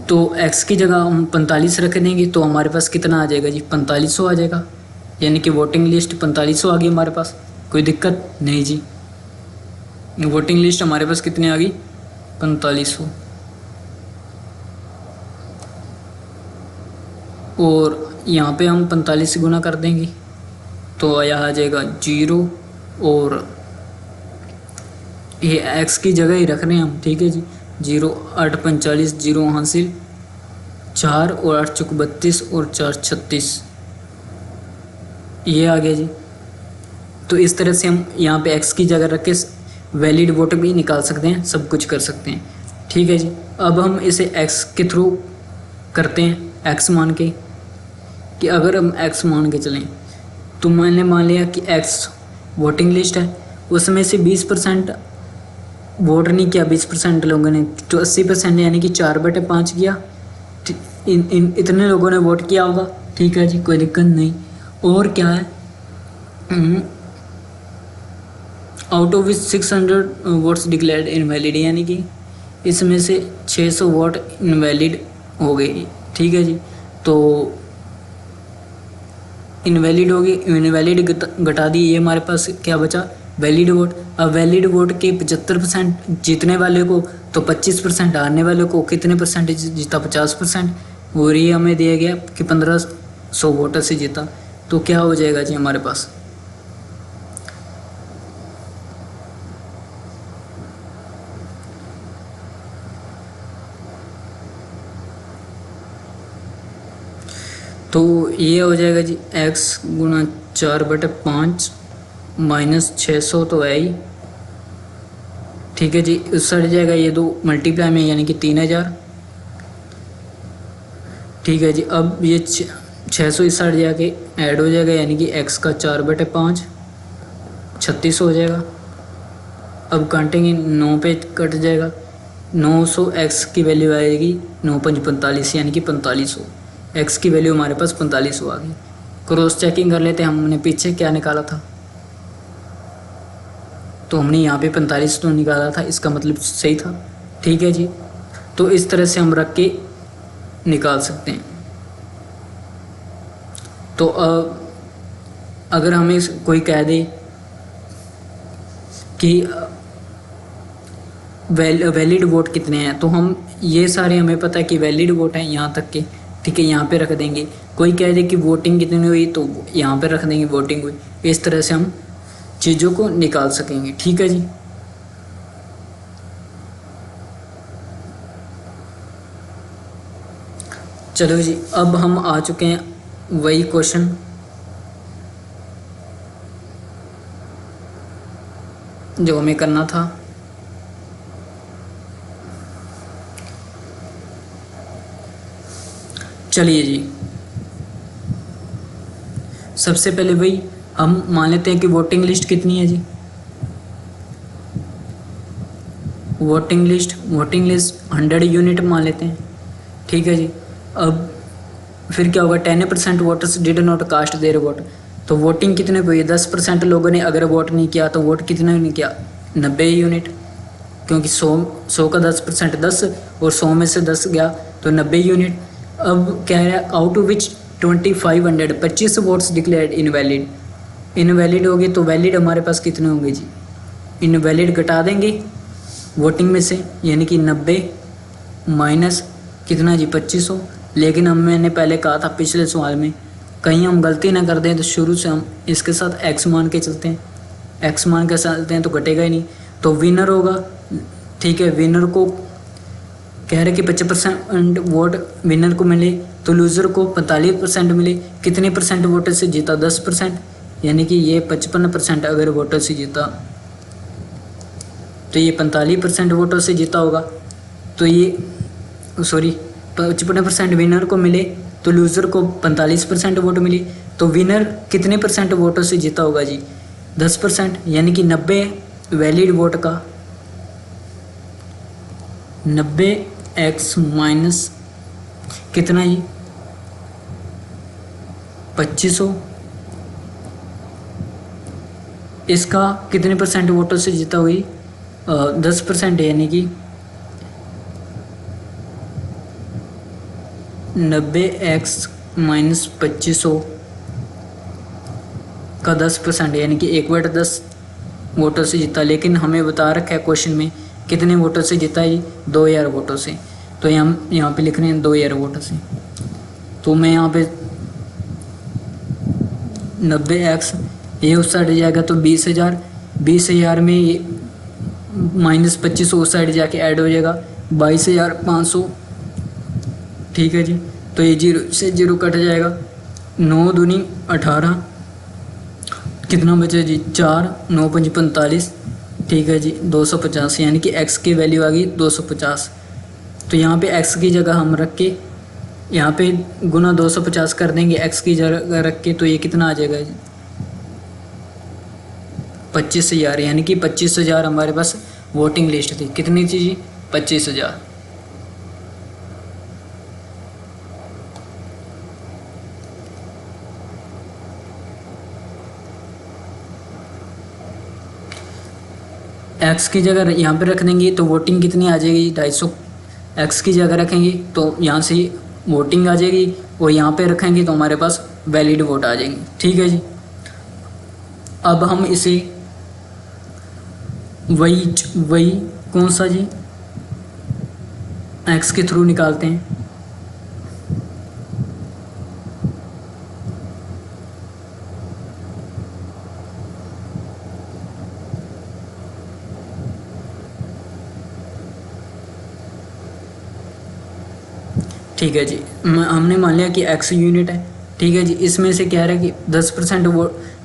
तो x की जगह हम 45 रख देंगे, तो हमारे पास कितना आ जाएगा जी, 4500 आ जाएगा, यानी कि वोटिंग लिस्ट 4500 आ गई हमारे पास। कोई दिक्कत नहीं जी, वोटिंग लिस्ट हमारे पास कितनी आ गई, 4500। और यहाँ पे हम 45 से गुना कर देंगे तो यह आ जाएगा 0, और ये x की जगह ही रख रहे हैं हम, ठीक है जी। 0 8 45, 0 हासिल 4, और 8 चौक 32, और 4 36, ये आ गया जी। तो इस तरह से हम यहाँ पे x की जगह रख के वैलिड वोट भी निकाल सकते हैं, सब कुछ कर सकते हैं, ठीक है जी। अब हम इसे x के थ्रू करते हैं, x मान के, कि अगर हम x मान के चलें तो मैंने मान लिया कि x वोटिंग लिस्ट है, उसमें से 20% वोट नहीं किया 20% लोगों ने, तो 80% यानी कि 4/5 किया। इतने लोगों ने वोट किया होगा, ठीक है जी, कोई दिक्कत नहीं। और क्या है, out of 600 votes declared invalid, यानी कि इसमें से 600 वोट इनवैलिड हो गए, ठीक है जी। तो इनवैलिड होगी, इनवैलिड घटा दी, ये हमारे पास क्या बचा, वैलिड वोट। अब वैलिड वोट के 75% जीतने वाले को तो 25% हारने वाले को कितने परसेंटेज जीता, 50%, और ये हमें दिया गया कि 1500 वोटर से जीता। तो क्या हो जाएगा जी हमारे पास, तो ये हो जाएगा जी x गुणा 4/5 माइनस 600 तो है ही, ठीक है जी। उस साइड जाएगा ये 2 मल्टीप्लाई में, यानी कि 3000, ठीक है जी। अब ये 600 इस साइड जाके ऐड हो जाएगा, यानी कि x का 4/5 36 हो जाएगा। अब काटेंगे 9 पे कट जाएगा, 900 x की वैल्यू आएगी 9×5 45, यानी कि 4500, x की वैल्यू हमारे पास 4500 आ गई। क्रॉस चेकिंग कर लेते हैं, हमने पीछे क्या निकाला था, तो हमने यहाँ पे 45 तो निकाला था, इसका मतलब सही था, ठीक है जी। तो इस तरह से हम रख के निकाल सकते हैं। तो अगर हमें कोई कह दे कि वैलिड वोट कितने हैं, तो हम ये सारे हमें पता है कि वैलिड वोट हैं यहाँ तक के, ठीक है, यहाँ पे रख देंगे। कोई कह दे कि वोटिंग कितनी हुई, तो यहाँ पे रख देंगे वोटिंग हुई। इस तरह से हम चीज़ों को निकाल सकेंगे, ठीक है जी। चलो जी, अब हम आ चुके हैं वही क्वेश्चन, जो हमें करना था। चलिए जी, सबसे पहले वही हम मान लेते हैं कि वोटिंग लिस्ट कितनी है जी, वोटिंग लिस्ट 100 यूनिट मान लेते हैं, ठीक है जी। अब फिर क्या होगा, 10% voters did not cast their vote, तो वोटिंग कितने को हुई, 10% लोगों ने अगर वोट नहीं किया तो वोट कितने ने किया, 90 यूनिट, क्योंकि 100 का 10% 10, और 100 में से 10 गया तो 90 यूनिट। अब क्या है, out of which 2500 25 votes declared invalid, invalid होगी तो वैलिड हमारे पास कितने होंगे जी, इनवैलिड घटा देंगे वोटिंग में से, यानी कि 90 माइनस कितना जी 2500। लेकिन हम मैंने पहले कहा था पिछले सवाल में, कहीं हम गलती ना कर दें तो शुरू से हम इसके साथ x मान के चलते हैं, x मान के चलते हैं तो घटेगा ही नहीं। तो विनर होगा, ठीक है, विनर को कह रहे कि 25% वोट विनर को मिले, तो लूज़र को 45% मिले। कितने परसेंट वोटर से जीता, 10%, यानी कि ये 55% अगर वोटर से जीता तो ये 45% वोटर से जीता होगा। तो ये 55% विनर को मिले, तो लूज़र को 45% वोट मिली, तो विनर कितने परसेंट वोटर से जीता होगा जी, 10%, यानी कि 90 वैलिड वोट का 90x माइनस कितना जी 2500, इसका कितने परसेंट वोटर से जीता हुई, 10%, यानी कि 90x माइनस 2500 का 10%, यानी कि 1/10 वोटर से जीता। लेकिन हमें बता रखा है क्वेश्चन में कितने वोटर से जीता है, 2000 वोटर से, तो हम यहाँ पे लिख रहे हैं 2000 वोटर से। तो मैं यहाँ पे 90x ये उस साइड जाएगा तो 20,000, 20,000 में ये माइनस 2500 उस साइड जाके ऐड हो जाएगा 22,500, ठीक है जी। तो ये 0 से 0 कट जाएगा, 9 दूनी 18, कितना बचे जी 4, 9 5 45, ठीक है जी 250, यानी कि x की वैल्यू आ गई 250। तो यहाँ पे x की जगह हम रख के यहाँ पे गुना 250 कर देंगे x की जगह रख के, तो ये कितना आ जाएगा जी 25,000, यानी कि 25,000 हमारे पास वोटिंग लिस्ट थी। कितनी थी जी 25,000। एक्स की जगह यहाँ पे रख देंगे तो वोटिंग कितनी आ जाएगी 250। एक्स की जगह रखेंगे तो यहाँ से वोटिंग आ जाएगी, और यहाँ पे रखेंगे तो हमारे पास वैलिड वोट आ जाएंगे। ठीक है जी। अब हम इसे वही कौन सा जी एक्स के थ्रू निकालते हैं। ठीक है जी, हमने मान लिया कि एक्स यूनिट है। ठीक है जी, इसमें से कह रहा है कि 10%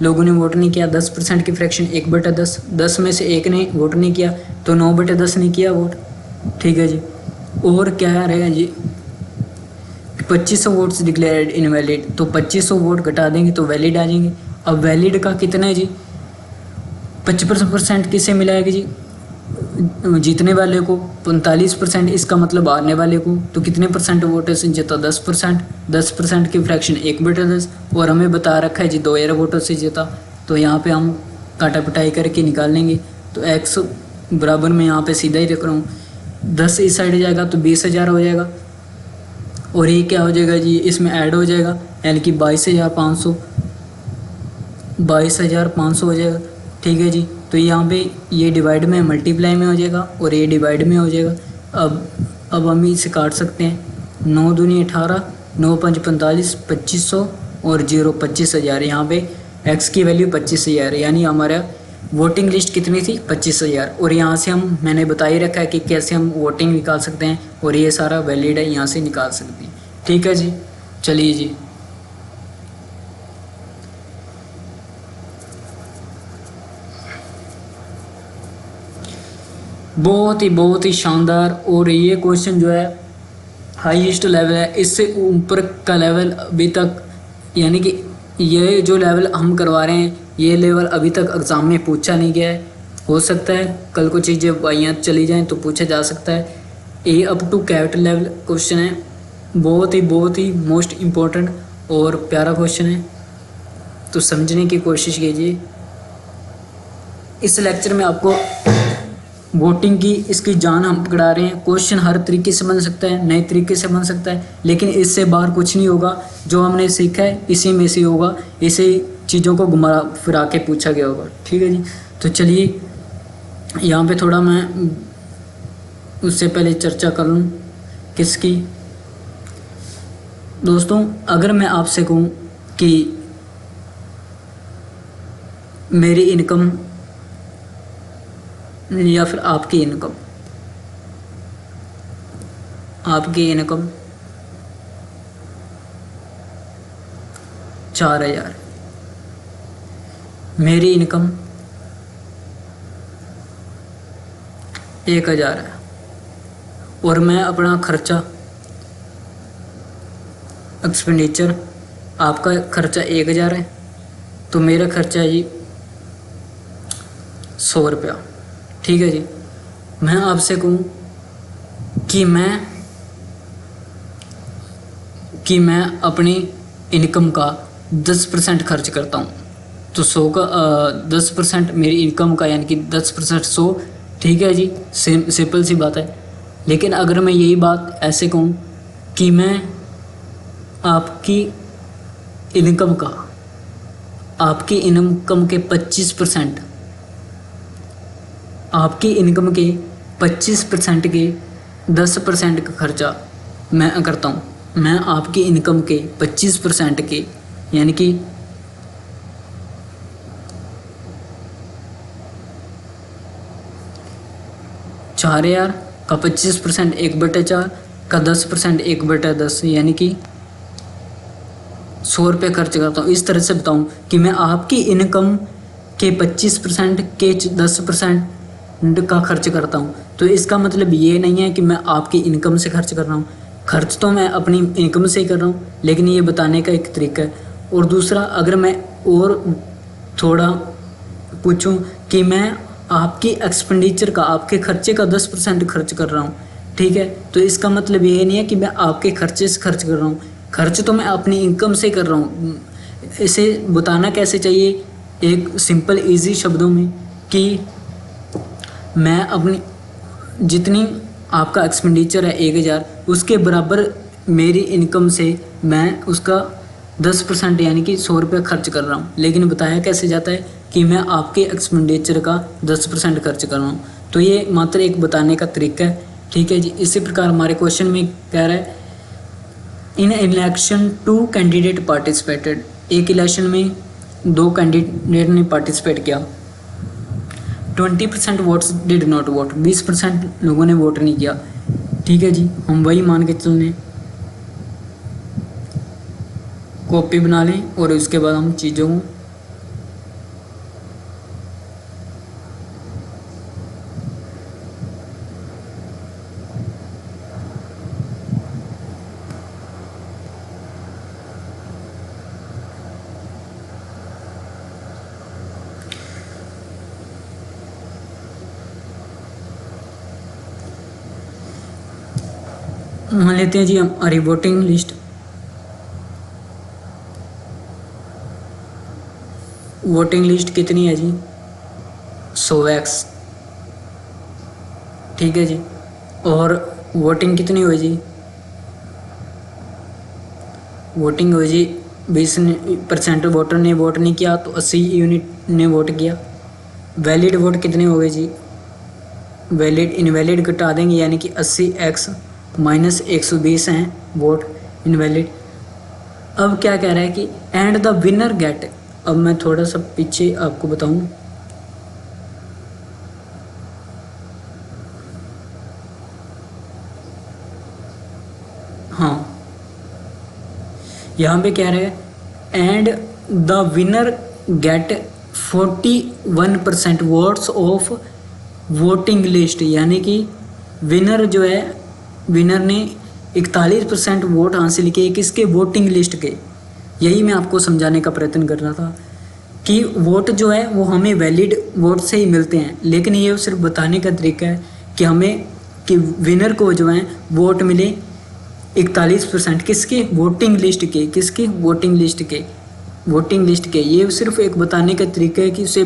लोगों ने वोट नहीं किया, 10% की फ्रैक्शन 1/10, 10 में से एक ने वोट नहीं किया तो 9/10 ने किया वोट। ठीक है जी। और क्या रहेगा जी 2500 वोट्स डिक्लेयर्ड इनवैलिड, तो 2500 वोट घटा देंगे तो वैलिड आ जाएंगे। अब वैलिड का कितना है जी 55% किसे मिलाएगा जी जीतने वाले को, 45% इसका मतलब हारने वाले को। तो कितने परसेंट वोटर से जीता 10%, 10% की फ्रैक्शन 1/10, और हमें बता रखा है जी 2000 वोटर से जीता। तो यहाँ पे हम काटा पिटाई करके निकाल लेंगे। तो x बराबर में यहाँ पे सीधा ही रख रहा हूँ, 10 इस साइड जाएगा तो 20,000 हो जाएगा, और ये क्या हो जाएगा जी इसमें ऐड हो जाएगा, यानी कि 22,500 हो जाएगा। ठीक है जी। तो यहाँ पे ये डिवाइड में मल्टीप्लाई में हो जाएगा और ये डिवाइड में हो जाएगा। अब हम इसे काट सकते हैं, 9 दूनी 18, 9 5 45, 2500 और 0 25,000। यहाँ पे x की वैल्यू 25,000, यानी हमारा वोटिंग लिस्ट कितनी थी 25,000। और यहाँ से मैंने बता ही रखा है कि कैसे हम वोटिंग निकाल सकते हैं, और ये सारा वैलिड है, यहाँ से निकाल सकते हैं। ठीक है जी। चलिए जी, बहुत ही शानदार। और ये क्वेश्चन जो है हाईएस्ट लेवल है, इससे ऊपर का लेवल अभी तक, यानी कि ये जो लेवल हम करवा रहे हैं ये लेवल अभी तक एग्ज़ाम में पूछा नहीं गया है। हो सकता है कल को चीज़ें बाइयाँ चली जाएं तो पूछा जा सकता है। A up to capital level question है, बहुत ही मोस्ट इम्पोर्टेंट और प्यारा क्वेश्चन है, तो समझने की कोशिश कीजिए। इस लेक्चर में आपको वोटिंग की इसकी जान हम पकड़ा रहे हैं। क्वेश्चन हर तरीके से बन सकता है, नए तरीके से बन सकता है, लेकिन इससे बाहर कुछ नहीं होगा। जो हमने सीखा है इसी में से होगा, इसे चीज़ों को घुमा फिरा के पूछा गया होगा। ठीक है जी। तो चलिए यहाँ पे थोड़ा मैं उससे पहले चर्चा कर लूँ किसकी। दोस्तों, अगर मैं आपसे कहूँ कि मेरी इनकम या फिर आपकी इनकम 4,000, मेरी इनकम 1,000 है, और मैं अपना खर्चा एक्सपेंडिचर, आपका खर्चा 1,000 है तो मेरा खर्चा है जी 100 रुपया। ठीक है जी। मैं आपसे कहूँ कि मैं अपनी इनकम का 10% खर्च करता हूँ, तो 100 का 10% मेरी इनकम का, यानी कि 10% 100। ठीक है जी, सिंपल सी बात है। लेकिन अगर मैं यही बात ऐसे कहूँ कि मैं आपकी इनकम के 25%, आपकी इनकम के 25% के 10% का खर्चा मैं करता हूँ। मैं आपकी इनकम के 25% के, यानी कि 4,000 का 25% 1/4 का 10% 1/10, यानी कि 100 रुपये खर्च करता हूँ। इस तरह से बताऊँ कि मैं आपकी इनकम के 25% के 10% का खर्च करता हूँ, तो इसका मतलब ये नहीं है कि मैं आपकी इनकम से खर्च कर रहा हूँ। खर्च तो मैं अपनी इनकम से ही कर रहा हूँ, लेकिन ये बताने का एक तरीका है। और दूसरा, अगर मैं और थोड़ा पूछूं कि मैं आपकी एक्सपेंडिचर का, आपके खर्चे का 10% खर्च कर रहा हूँ, ठीक है, तो इसका मतलब ये नहीं है कि मैं आपके खर्चे से खर्च कर रहा हूँ, खर्च तो मैं अपनी इनकम से कर रहा हूँ। इसे बताना कैसे चाहिए, एक सिंपल इजी शब्दों में, कि मैं अपनी जितनी आपका एक्सपेंडिचर है 1000, उसके बराबर मेरी इनकम से मैं उसका 10% यानी कि 100 रुपये खर्च कर रहा हूँ। लेकिन बताया कैसे जाता है कि मैं आपके एक्सपेंडिचर का 10% खर्च कर रहा हूँ। तो ये मात्र एक बताने का तरीका है, ठीक है जी। इसी प्रकार हमारे क्वेश्चन में कह रहा है इन इलेक्शन 2 कैंडिडेट पार्टिसिपेटेड, एक इलेक्शन में 2 कैंडिडेट ने पार्टिसिपेट किया। 20% वोट्स डिड नॉट वोट, 20% लोगों ने वोट नहीं किया, ठीक है जी। हम वही मान के चल लें, कॉपी बना लें और उसके बाद हम चीज़ों को मान लेते हैं जी हमारी वोटिंग लिस्ट। वोटिंग लिस्ट कितनी है जी, 100x, ठीक है जी। और वोटिंग कितनी हुई जी, वोटिंग हुई जी 20% वोटर ने वोट नहीं किया, तो 80 यूनिट ने वोट किया। वैलिड वोट कितने हो गए जी, वैलिड इनवैलिड घटा देंगे, यानी कि 80x माइनस 120 हैं वोट इनवैलिड। अब क्या कह रहा है कि एंड द विनर गेट, अब मैं थोड़ा सा पीछे आपको बताऊं, हाँ यहाँ पे कह रहे हैं and the winner get 41% votes of voting list, यानी कि विनर जो है, विनर ने 41% वोट हासिल किए किसके, वोटिंग लिस्ट के। यही मैं आपको समझाने का प्रयत्न कर रहा था कि वोट जो है वो हमें वैलिड वोट से ही मिलते हैं, लेकिन ये सिर्फ बताने का तरीका है कि हमें कि विनर को जो है वोट मिले 41% किसके, वोटिंग लिस्ट के, किसके, वोटिंग लिस्ट के, वोटिंग लिस्ट के। ये सिर्फ एक बताने का तरीका है कि उसे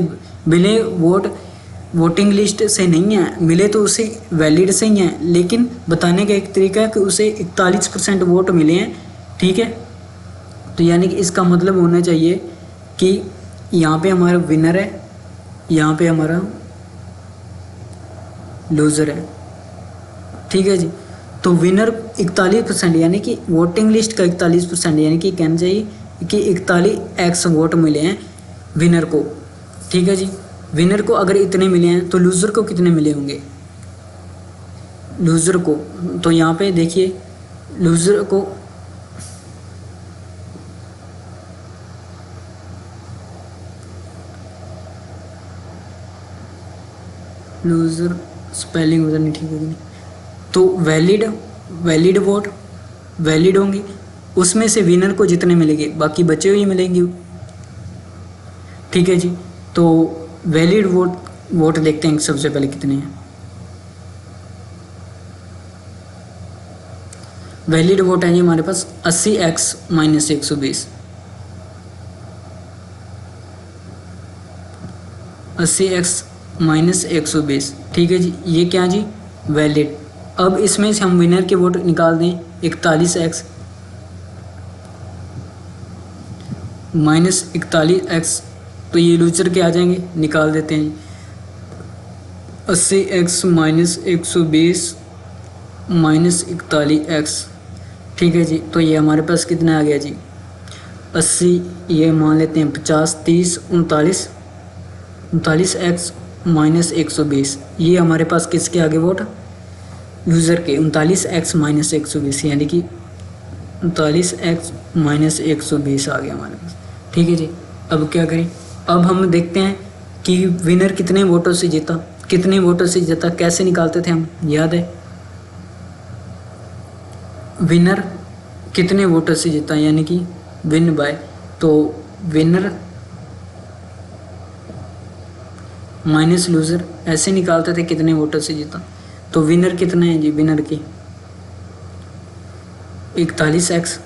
मिले वोट वोटिंग लिस्ट से नहीं है, मिले तो उसे वैलिड से ही है, लेकिन बताने का एक तरीका है कि उसे 41% वोट मिले हैं, ठीक है। तो यानी कि इसका मतलब होना चाहिए कि यहाँ पे हमारा विनर है, यहाँ पे हमारा लूज़र है, ठीक है जी। तो विनर 41% यानी कि वोटिंग लिस्ट का 41%, यानी कि कहना चाहिए कि 41x वोट मिले हैं विनर को, ठीक है जी। विनर को अगर इतने मिले हैं तो लूज़र को कितने मिले होंगे, लूज़र को, तो यहाँ पे देखिए लूज़र को लूज़र स्पेलिंग उधर नहीं ठीक होगी, तो वैलिड वोट वैलिड होंगे, उसमें से विनर को जितने मिलेंगे बाकी बचे हुए मिलेंगे, ठीक है जी। तो वैलिड वोट देखते हैं सबसे पहले कितने हैं। वैलिड वोट है जी हमारे पास 80x माइनस 120, 80x माइनस 120, ठीक है जी। ये क्या जी, वैलिड। अब इसमें से हम विनर के वोट निकाल दें, 41x माइनस 41x, तो ये लूजर के आ जाएंगे, निकाल देते हैं। 80x माइनस 120 माइनस 41x, ठीक है जी। तो ये हमारे पास कितना आ गया जी, 80, ये मान लेते हैं 50, 30, 39, 39x माइनस 120, ये हमारे पास किसके आगे वोट, यूज़र के, 39x माइनस 120, यानी कि 39x माइनस 120 आ गया हमारे पास, ठीक है जी। अब क्या करें, अब हम देखते हैं कि विनर कितने वोटों से जीता, कितने वोटों से जीता, कैसे निकालते थे हम, याद है। विनर कितने वोटर से जीता, यानी कि विन बाय, तो विनर माइनस लूज़र ऐसे निकालते थे कितने वोटर से जीता। तो विनर कितने हैं जी, विनर की 41x,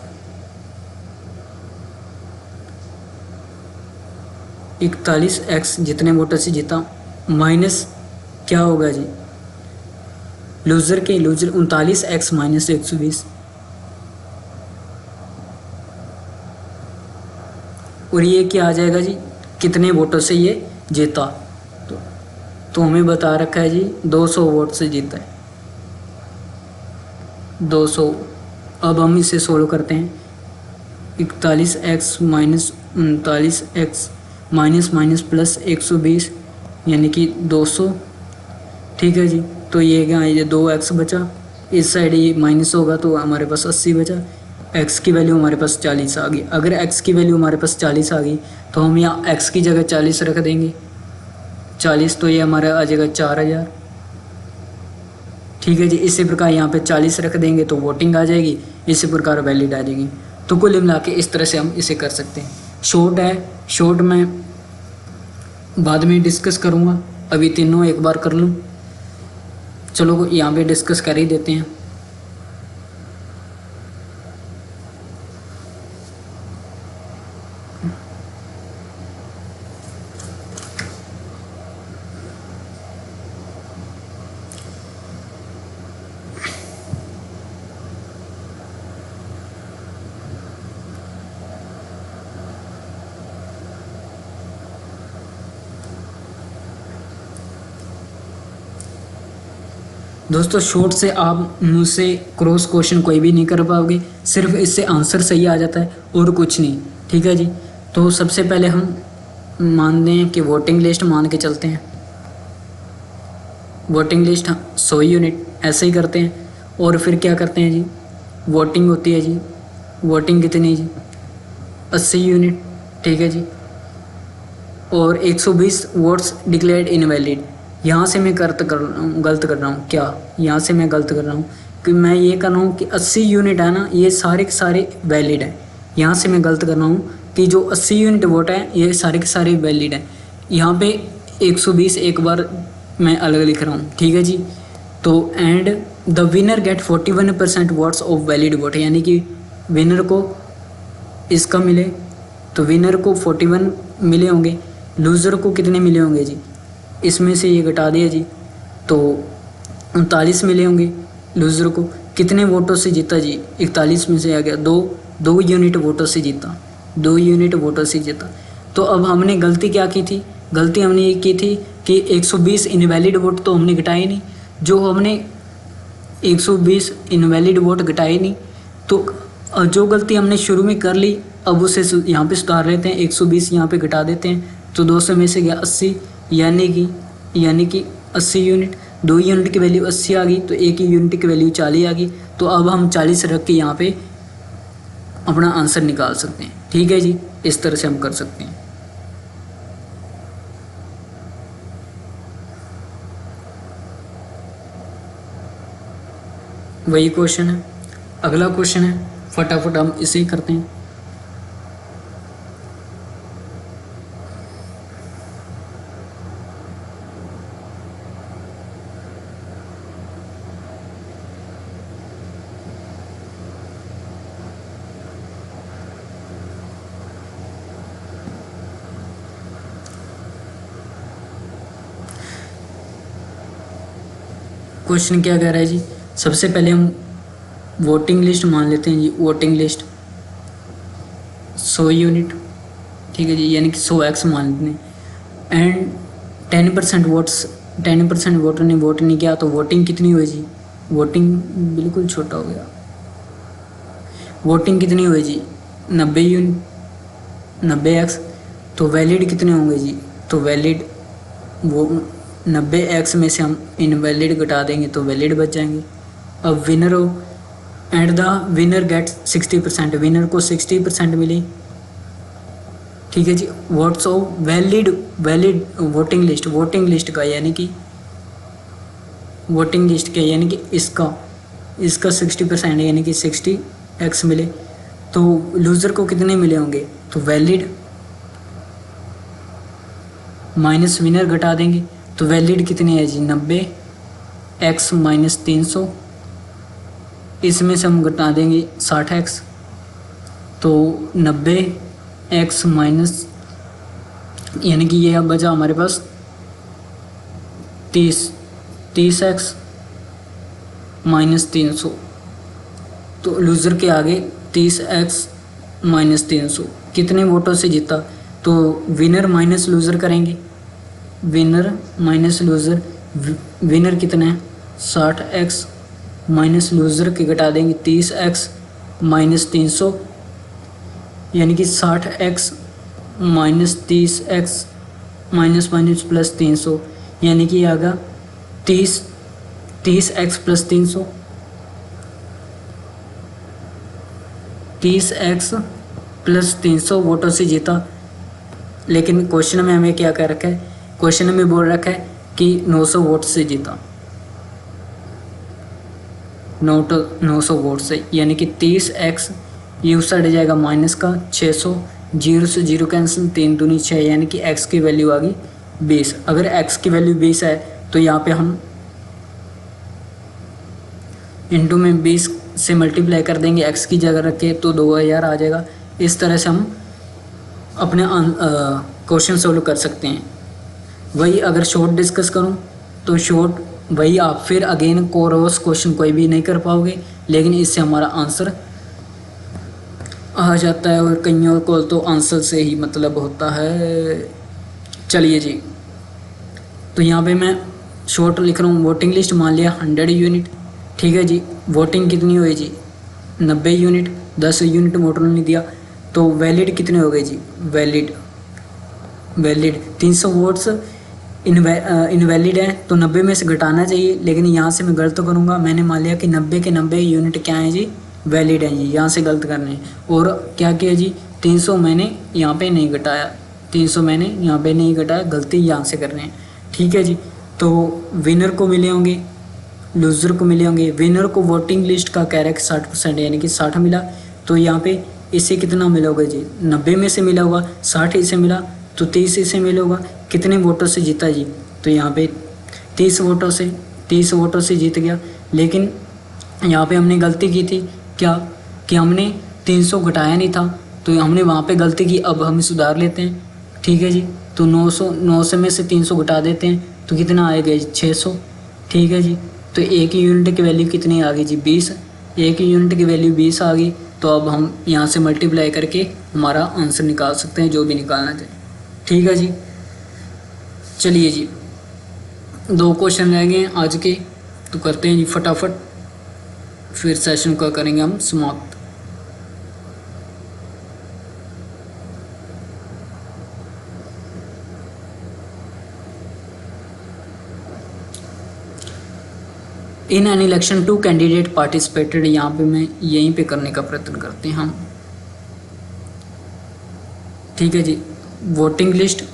41x जितने वोटर से जीता, माइनस क्या होगा जी लूज़र के, लूज़र 39x माइनस 120, और ये क्या आ जाएगा जी कितने वोटों से ये जीता। तो हमें बता रखा है जी 200 वोट से जीता है, 200। अब हम इसे सोल्व करते हैं। 41x minus 39x minus minus plus 120 यानी कि 200, ठीक है जी। तो ये क्या है, ये 2x बचा, इस साइड ये माइनस होगा तो हमारे पास 80 बचा, x की वैल्यू हमारे पास 40 आ गई। अगर x की वैल्यू हमारे पास 40 आ गई तो हम यहाँ x की जगह 40 रख देंगे, 40, तो ये हमारा आ जाएगा 4000, ठीक है जी। इसी प्रकार यहाँ पे 40 रख देंगे तो वोटिंग आ जाएगी, इसी प्रकार वैलिड आ जाएगी। तो कुल मिला के इस तरह से हम इसे कर सकते हैं। शॉर्ट है, शॉर्ट में बाद में डिस्कस करूँगा, अभी तीनों एक बार कर लूँ। चलो यहाँ पे डिस्कस कर ही देते हैं। दोस्तों शॉर्ट से आप मुझसे क्रॉस क्वेश्चन कोई भी नहीं कर पाओगे, सिर्फ इससे आंसर सही आ जाता है और कुछ नहीं, ठीक है जी। तो सबसे पहले हम मान लें कि वोटिंग लिस्ट मान के चलते हैं, वोटिंग लिस्ट 100 यूनिट ऐसे ही करते हैं। और फिर क्या करते हैं जी, वोटिंग होती है जी, वोटिंग कितनी जी 80 यूनिट, ठीक है जी। और 120 वोट्स डिक्लेयर्ड इनवैलिड। यहाँ से मैं गलत कर रहा हूँ क्या, यहाँ से मैं गलत कर रहा हूँ कि मैं ये कर रहा हूँ कि 80 यूनिट है ना, ये सारे के सारे वैलिड हैं। यहाँ से मैं गलत कर रहा हूँ कि जो 80 यूनिट वोट है ये सारे के सारे वैलिड हैं। यहाँ पे 120 एक बार मैं अलग लिख रहा हूँ, ठीक है जी। तो and the winner get 41% votes of valid vote, यानी कि विनर को इसका मिले तो विनर को 41 मिले होंगे, लूज़र को कितने मिले होंगे जी, इसमें से ये घटा दिया जी तो 39 मिले होंगे। लूज़र को कितने वोटों से जीता जी, 41 में से आ गया 2 यूनिट वोटों से जीता, 2 यूनिट वोटों से जीता। तो अब हमने गलती क्या की थी, गलती हमने ये की थी कि 120 इनवैलिड वोट तो हमने घटाए नहीं, जो हमने 120 इनवैलिड वोट घटाए नहीं, तो जो गलती हमने शुरू में कर ली अब उसे यहाँ पे सुधार लेते हैं। 120 यहाँ पे घटा देते हैं तो 200 में से गया 80, यानी कि 80 यूनिट, 2 यूनिट की वैल्यू 80 आ गई तो 1 यूनिट की वैल्यू 40 आ गई। तो अब हम 40 रख के यहाँ पे अपना आंसर निकाल सकते हैं, ठीक है जी। इस तरह से हम कर सकते हैं। वही क्वेश्चन है, अगला क्वेश्चन है, फटाफट हम इसे ही करते हैं। क्वेश्चन क्या कह रहा है जी, सबसे पहले हम वोटिंग लिस्ट मान लेते हैं जी, वोटिंग लिस्ट 100 यूनिट, ठीक है जी, यानी कि 100x मान लेते हैं। एंड 10% वोटर ने वोट नहीं किया तो वोटिंग कितनी हुई जी, वोटिंग बिल्कुल छोटा हो गया, वोटिंग कितनी हुई जी 90 यूनिट, 90x। तो वैलिड कितने होंगे जी, तो वैलिड वो 90x में से हम इनवैलिड घटा देंगे तो वैलिड बच जाएंगे। अब विनर हो, and the winner get 60%, winner को 60% मिली, ठीक है जी। Votes of valid voting list का यानी कि इसका इसका 60% यानी कि 60x मिले, तो लूज़र को कितने मिले होंगे, तो वैलिड माइनस विनर घटा देंगे, तो वैलिड कितनी है जी 90x माइनस 300, इसमें से हम घटा देंगे 60x, तो 90x माइनस यानी कि ये अब बचा हमारे पास 30x माइनस 300, तो लूज़र के आगे 30x माइनस 300 कितने वोटों से जीता, तो विनर माइनस लूज़र करेंगे, विनर माइनस लूज़र, विनर कितना है 60x माइनस लूज़र के घटा देंगे 30x माइनस 300, यानी कि 60x minus 30x minus minus plus 300, यानी कि आ गया 30x प्लस 300, 30x प्लस 300 वोटों से जीता। लेकिन क्वेश्चन में हमें क्या कर रखा है, क्वेश्चन में बोल रखा है कि 900 वोट से जीता, 900 वोट से, यानी कि 30x ये उस साइड जाएगा माइनस का 600, 0 से 0 कैंसिल, 3 दूनी 6, यानी कि x की वैल्यू आ गई 20। अगर x की वैल्यू 20 है तो यहाँ पे हम इंटू में 20 से मल्टीप्लाई कर देंगे x की जगह रख के, तो 2000 आ जाएगा। इस तरह से हम अपने क्वेश्चन सोल्व कर सकते हैं। वही अगर शॉर्ट डिस्कस करूं तो शॉर्ट वही आप फिर अगेन कोरोस क्वेश्चन कोई भी नहीं कर पाओगे, लेकिन इससे हमारा आंसर आ जाता है, और कईयों को तो आंसर से ही मतलब होता है। चलिए जी, तो यहाँ पे मैं शॉर्ट लिख रहा हूँ, वोटिंग लिस्ट मान लिया 100 यूनिट, ठीक है जी। वोटिंग कितनी हुई जी 90 यूनिट, 10 यूनिट वोटर ने दिया, तो वैलिड कितने हो गए जी, वैलिड 300 वोट्स इनवैलिड है, तो 90 में से घटाना चाहिए, लेकिन यहाँ से मैं गलत करूँगा। मैंने मान लिया कि 90 के 90 यूनिट क्या है जी, वैलिड है जी, यहाँ से गलत करने हैं। और क्या किया जी 300 मैंने यहाँ पे नहीं घटाया, 300 मैंने यहाँ पे नहीं घटाया, गलती यहाँ से कर रहे हैं, ठीक है जी। तो विनर को मिले होंगे, लूज़र को मिले होंगे। विनर को वोटिंग लिस्ट का कह रहा है कि 60% यानी कि 60 मिला, तो यहाँ पे इसे कितना मिला होगा जी, 90 में से मिला होगा, 60 इसे मिला, तो 30 इसे मिला होगा। कितने वोटों से जीता जी, तो यहाँ पे 30 वोटों से जीत गया। लेकिन यहाँ पे हमने गलती की थी क्या, कि हमने 300 घटाया नहीं था, तो हमने वहाँ पे गलती की। अब हम सुधार लेते हैं, ठीक है जी। तो 900 में से 300 घटा देते हैं, तो कितना आएगा जी 600, ठीक है जी। तो एक यूनिट की वैल्यू कितनी आ गई जी 20, एक यूनिट की वैल्यू 20 आ गई। तो अब हम यहाँ से मल्टीप्लाई करके हमारा आंसर निकाल सकते हैं, जो भी निकालना चाहिए, ठीक है जी। चलिए जी, 2 क्वेश्चन रह गए हैं आज के, तो करते हैं जी फटाफट, फिर सेशन का करेंगे हम समाप्त। इन एन इलेक्शन 2 कैंडिडेट पार्टिसिपेटेड, यहाँ पे मैं यहीं पे करने का प्रयत्न करते हैं हम, ठीक है जी। वोटिंग लिस्ट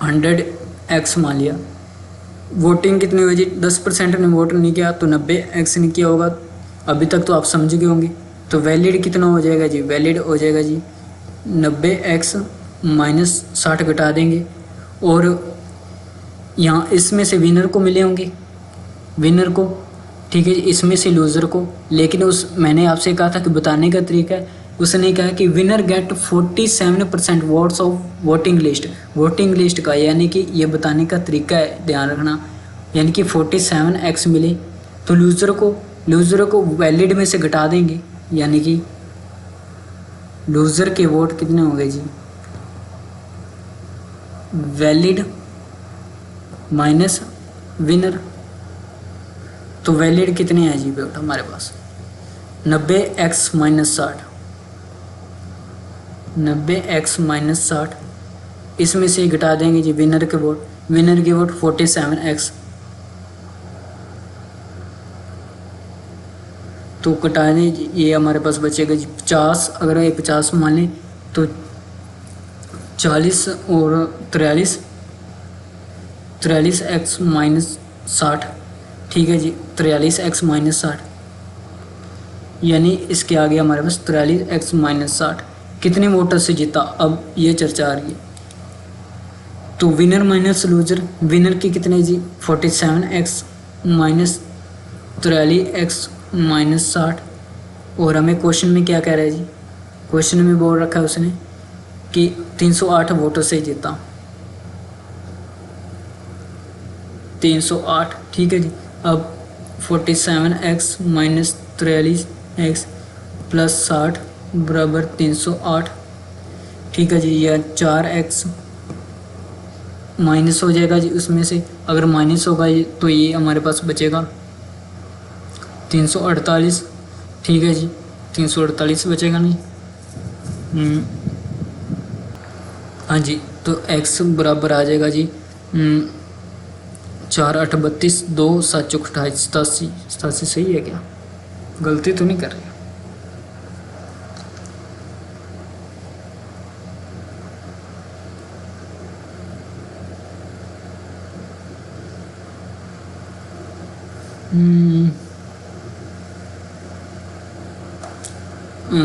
100x मान लिया, वोटिंग कितनी हुई जी 10% ने वोट नहीं किया, तो 90x ने किया होगा। अभी तक तो आप समझ गए होंगे। तो वैलिड कितना हो जाएगा जी, वैलिड हो जाएगा जी 90x माइनस 60 घटा देंगे, और यहाँ इसमें से विनर को मिले होंगे, विनर को, ठीक है जी, इसमें से लूज़र को। लेकिन मैंने आपसे कहा था कि बताने का तरीका है, उसने कहा कि winner get 47% votes of voting list का, यानी कि ये बताने का तरीका है, ध्यान रखना। यानी कि 47x मिले, तो लूज़र को वैलिड में से घटा देंगे, यानी कि लूज़र के वोट कितने हो गए जी, वैलिड माइनस विनर। तो वैलिड कितने हैं जी बेटा हमारे पास 90x माइनस 60, 90x माइनस 60, इसमें से घटा देंगे जी विनर के वोट 47x, तो घटा दें जी, ये हमारे पास बचेगा जी 50। अगर ये 50 मान लें तो 40 और 43x माइनस 60, ठीक है जी, 43x माइनस 60, यानी इसके आगे हमारे पास 43x-60 कितने वोटर से जीता, अब ये चर्चा आ रही है। तो विनर माइनस लूजर, विनर की कितने जी 47x-43x-60, और हमें क्वेश्चन में क्या कह रहा है जी, क्वेश्चन में बोल रखा है उसने कि 308 वोटर से जीता, 308, ठीक है जी। अब 47x-43x बराबर 308, ठीक है जी। यह 4x माइनस हो जाएगा जी उसमें से, अगर माइनस होगा तो ये हमारे पास बचेगा 348, ठीक है जी। 348 बचेगा नहीं, हाँ जी। तो x बराबर आ जाएगा जी 4 8 32, 2 7 चौक 28, 87, 87 सही है क्या, गलती तो नहीं कर रहे?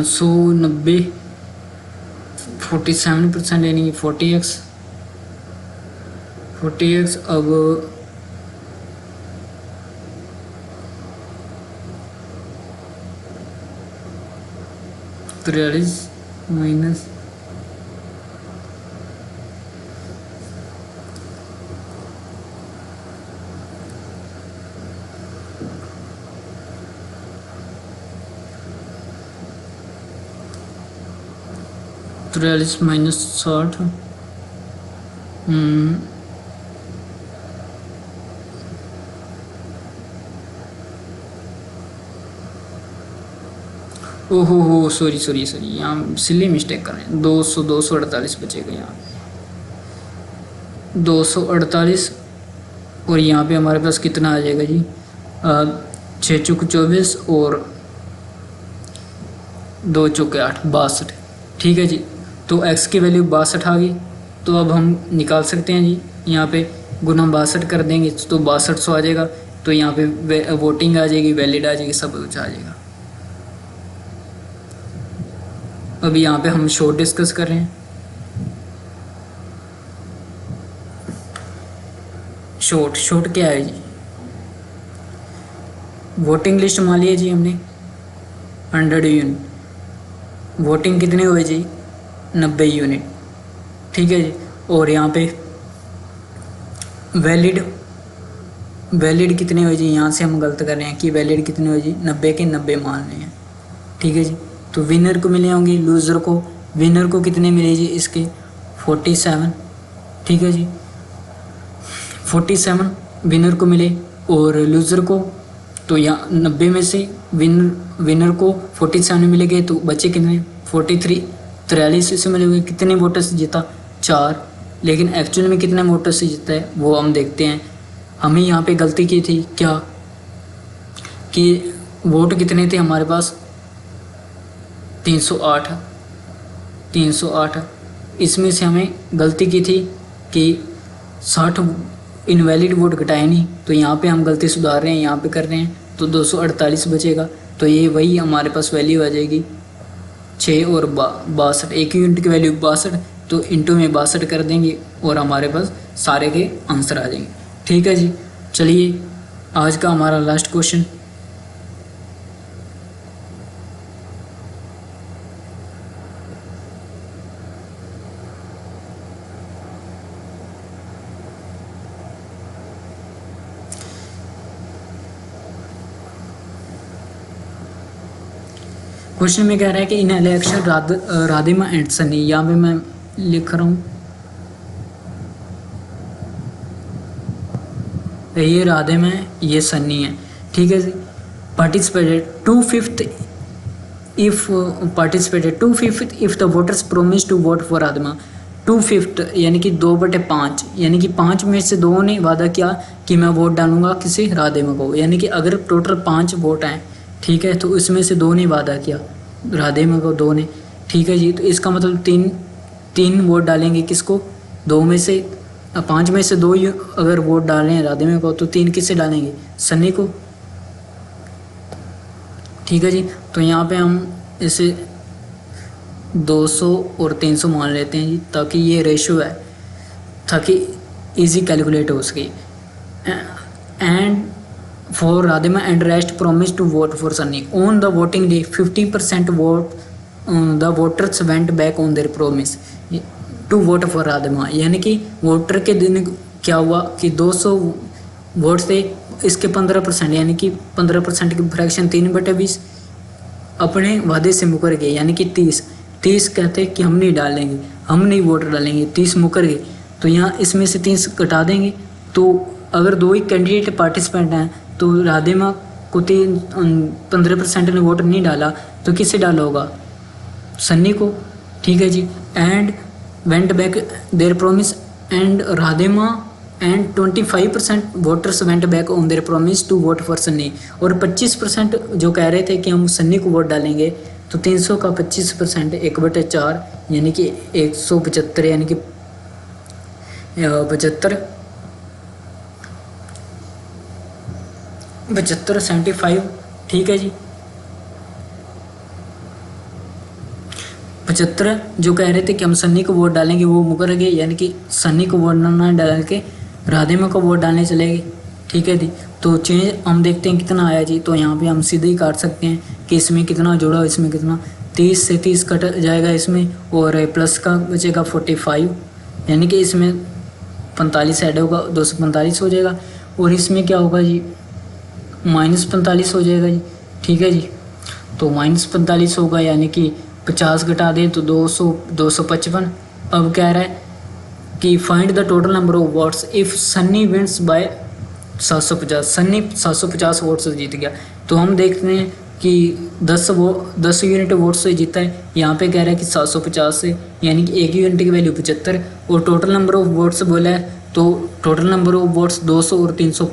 सौ 90 47% यानी 40x, अब 43 माइनस 60, ओहो हो, सॉरी, यहाँ सिली मिस्टेक कर रहे हैं, 248 बचेगा यहाँ, 248, और यहाँ पे हमारे पास कितना आ जाएगा जी 6 चौक 24 और 2 चौके 8, 62, ठीक है जी। तो x की वैल्यू 62 आ गई, तो अब हम निकाल सकते हैं जी, यहाँ पे गुना 62 कर देंगे तो 6200 आ जाएगा, तो यहाँ पे वोटिंग आ जाएगी, वैलिड आ जाएगी, सब कुछ आ जाएगा। अभी यहाँ पे हम शॉर्ट डिस्कस कर रहे हैं, शॉर्ट क्या है जी, वोटिंग लिस्ट मान लिया जी हमने 100 यूनिट, वोटिंग कितने हुए जी 90 यूनिट, ठीक है जी। और यहाँ पे वैलिड कितने हुए जी, यहाँ से हम गलत कर रहे हैं कि वैलिड कितने हुए जी 90 के 90 मान रहे हैं, ठीक है जी। तो विनर को मिले होंगे, लूज़र को, विनर को कितने मिले जी इसके 47, ठीक है जी, 47 विनर को मिले, और लूज़र को तो यहाँ 90 में से विनर को 47 मिलेंगे, तो बच्चे कितने 43 से मिलेंगे, कितने वोटर से जीता 4, लेकिन एक्चुअल में कितने वोटर से जीता है वो हम देखते हैं। हमें यहाँ पे गलती की थी क्या कि वोट कितने थे हमारे पास 308, इसमें से हमें गलती की थी कि 60 इनवैलिड वोट घटाए नहीं, तो यहाँ पे हम गलती सुधार रहे हैं, यहाँ पे कर रहे हैं, तो 248 बचेगा, तो ये वही हमारे पास वैल्यू आ जाएगी 6 और 62, एक यूनिट की वैल्यू 62, तो इंटू में 62 कर देंगे और हमारे पास सारे के आंसर आ जाएंगे, ठीक है जी। चलिए आज का हमारा लास्ट क्वेश्चन, क्वेश्चन में कह रहा है कि इन इलेक्शन राधिमा एंड सनी, यहाँ पे मैं लिख रहा हूँ ये राधिमा है, ये सन्नी है, ठीक है जी। Participated 2/5 if the voters promise to vote for Radhima, 2/5 यानी कि 2/5, यानी कि 5 में से 2 ने वादा किया कि मैं वोट डालूंगा किसी राधिमा को, यानी कि अगर टोटल 5 वोट हैं, ठीक है, तो उसमें से 2 ने वादा किया राधिमा को, 2 ने, ठीक है जी। तो इसका मतलब 3 वोट डालेंगे किसको, 2 में से 5 में से 2 अगर वोट डाल रहे हैं राधिमा को, तो 3 किससे डालेंगे, सन्नी को, ठीक है जी। तो यहाँ पे हम इसे 200 और 300 मान लेते हैं जी, ताकि ये रेशो है, ताकि इजी कैलकुलेट हो सके। And for Radhima and rest promise to vote for Sunny on the voting day 50% vote the voters went back on their promise to vote for Radhima. यानी कि वोटर के दिन क्या हुआ कि 200 वोट थे, इसके 15% यानी कि 15% की फ्रैक्शन 3/20 अपने वादे से मुकर गए, यानी कि 30 कहते कि हम नहीं डालेंगे, हम नहीं वोट डालेंगे, 30 मुकर गए। तो यहाँ इसमें से 30 कटा देंगे। तो अगर 2 ही कैंडिडेट पार्टिसिपेंट हैं तो राधिमा को 15% ने वोट नहीं डाला, तो किसे डाला होगा? सन्नी को। ठीक है जी। And went back their promise and Radhima and 25% voters went back on their promise to vote for Sunny. और 25% जो कह रहे थे कि हम सन्नी को वोट डालेंगे, तो 300 का 25% 1/4 यानी कि 175, यानी कि 75 ठीक है जी। 75 जो कह रहे थे कि हम सन्नी को वोट डालेंगे वो मुकर गए, यानी कि सन्नी को वोट ना डाल के राधिमा को वोट डालने चले गए। ठीक है जी। तो चेंज हम देखते हैं कितना आया जी। तो यहाँ पे हम सीधे ही काट सकते हैं कि इसमें कितना जोड़ा, इसमें कितना, 30 से 30 कट जाएगा इसमें, और प्लस का बचेगा 45, यानी कि इसमें 45 ऐड होगा, 245 हो जाएगा। और इसमें क्या होगा जी? -45 हो जाएगा जी। ठीक है जी। तो -45 होगा, यानी कि 50 घटा दें तो 255। अब कह रहा है कि find the total number of votes if Sunny wins by 750। Sunny 750 vote से जीत गया। तो हम देखते हैं कि 10 यूनिट वोट से जीता है। यहाँ पे कह रहा है कि 750 से, यानी कि 1 यूनिट की वैल्यू 75। और टोटल नंबर ऑफ वोट्स बोला है, तो टोटल नंबर ऑफ वोट्स 200 और 300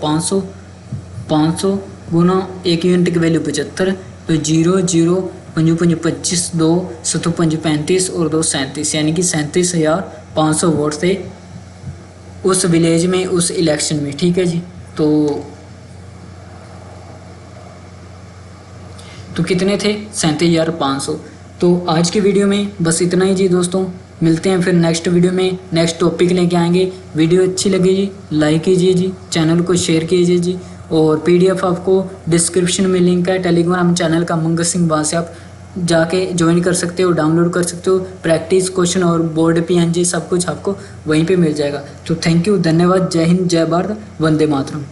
500 गुना 1 यूनिट की वैल्यू 75। तो 0 0 5 5 25 2 7 5 35 और 2 37, यानी कि 37,500 वोट थे उस विलेज में, उस इलेक्शन में। ठीक है जी। तो कितने थे? 37,500। तो आज की वीडियो में बस इतना ही जी दोस्तों। मिलते हैं फिर नेक्स्ट वीडियो में, नेक्स्ट टॉपिक लेके आएंगे। वीडियो अच्छी लगी जी लाइक कीजिए जी, चैनल को शेयर कीजिए जी। और PDF आपको डिस्क्रिप्शन में लिंक है टेलीग्राम चैनल का मंगल सिंह, वहाँ से आप जाके ज्वाइन कर सकते हो, डाउनलोड कर सकते हो। प्रैक्टिस क्वेश्चन और बोर्ड PNG सब कुछ आपको वहीं पे मिल जाएगा। तो थैंक यू, धन्यवाद। जय हिंद, जय भारत, वंदे मातरम।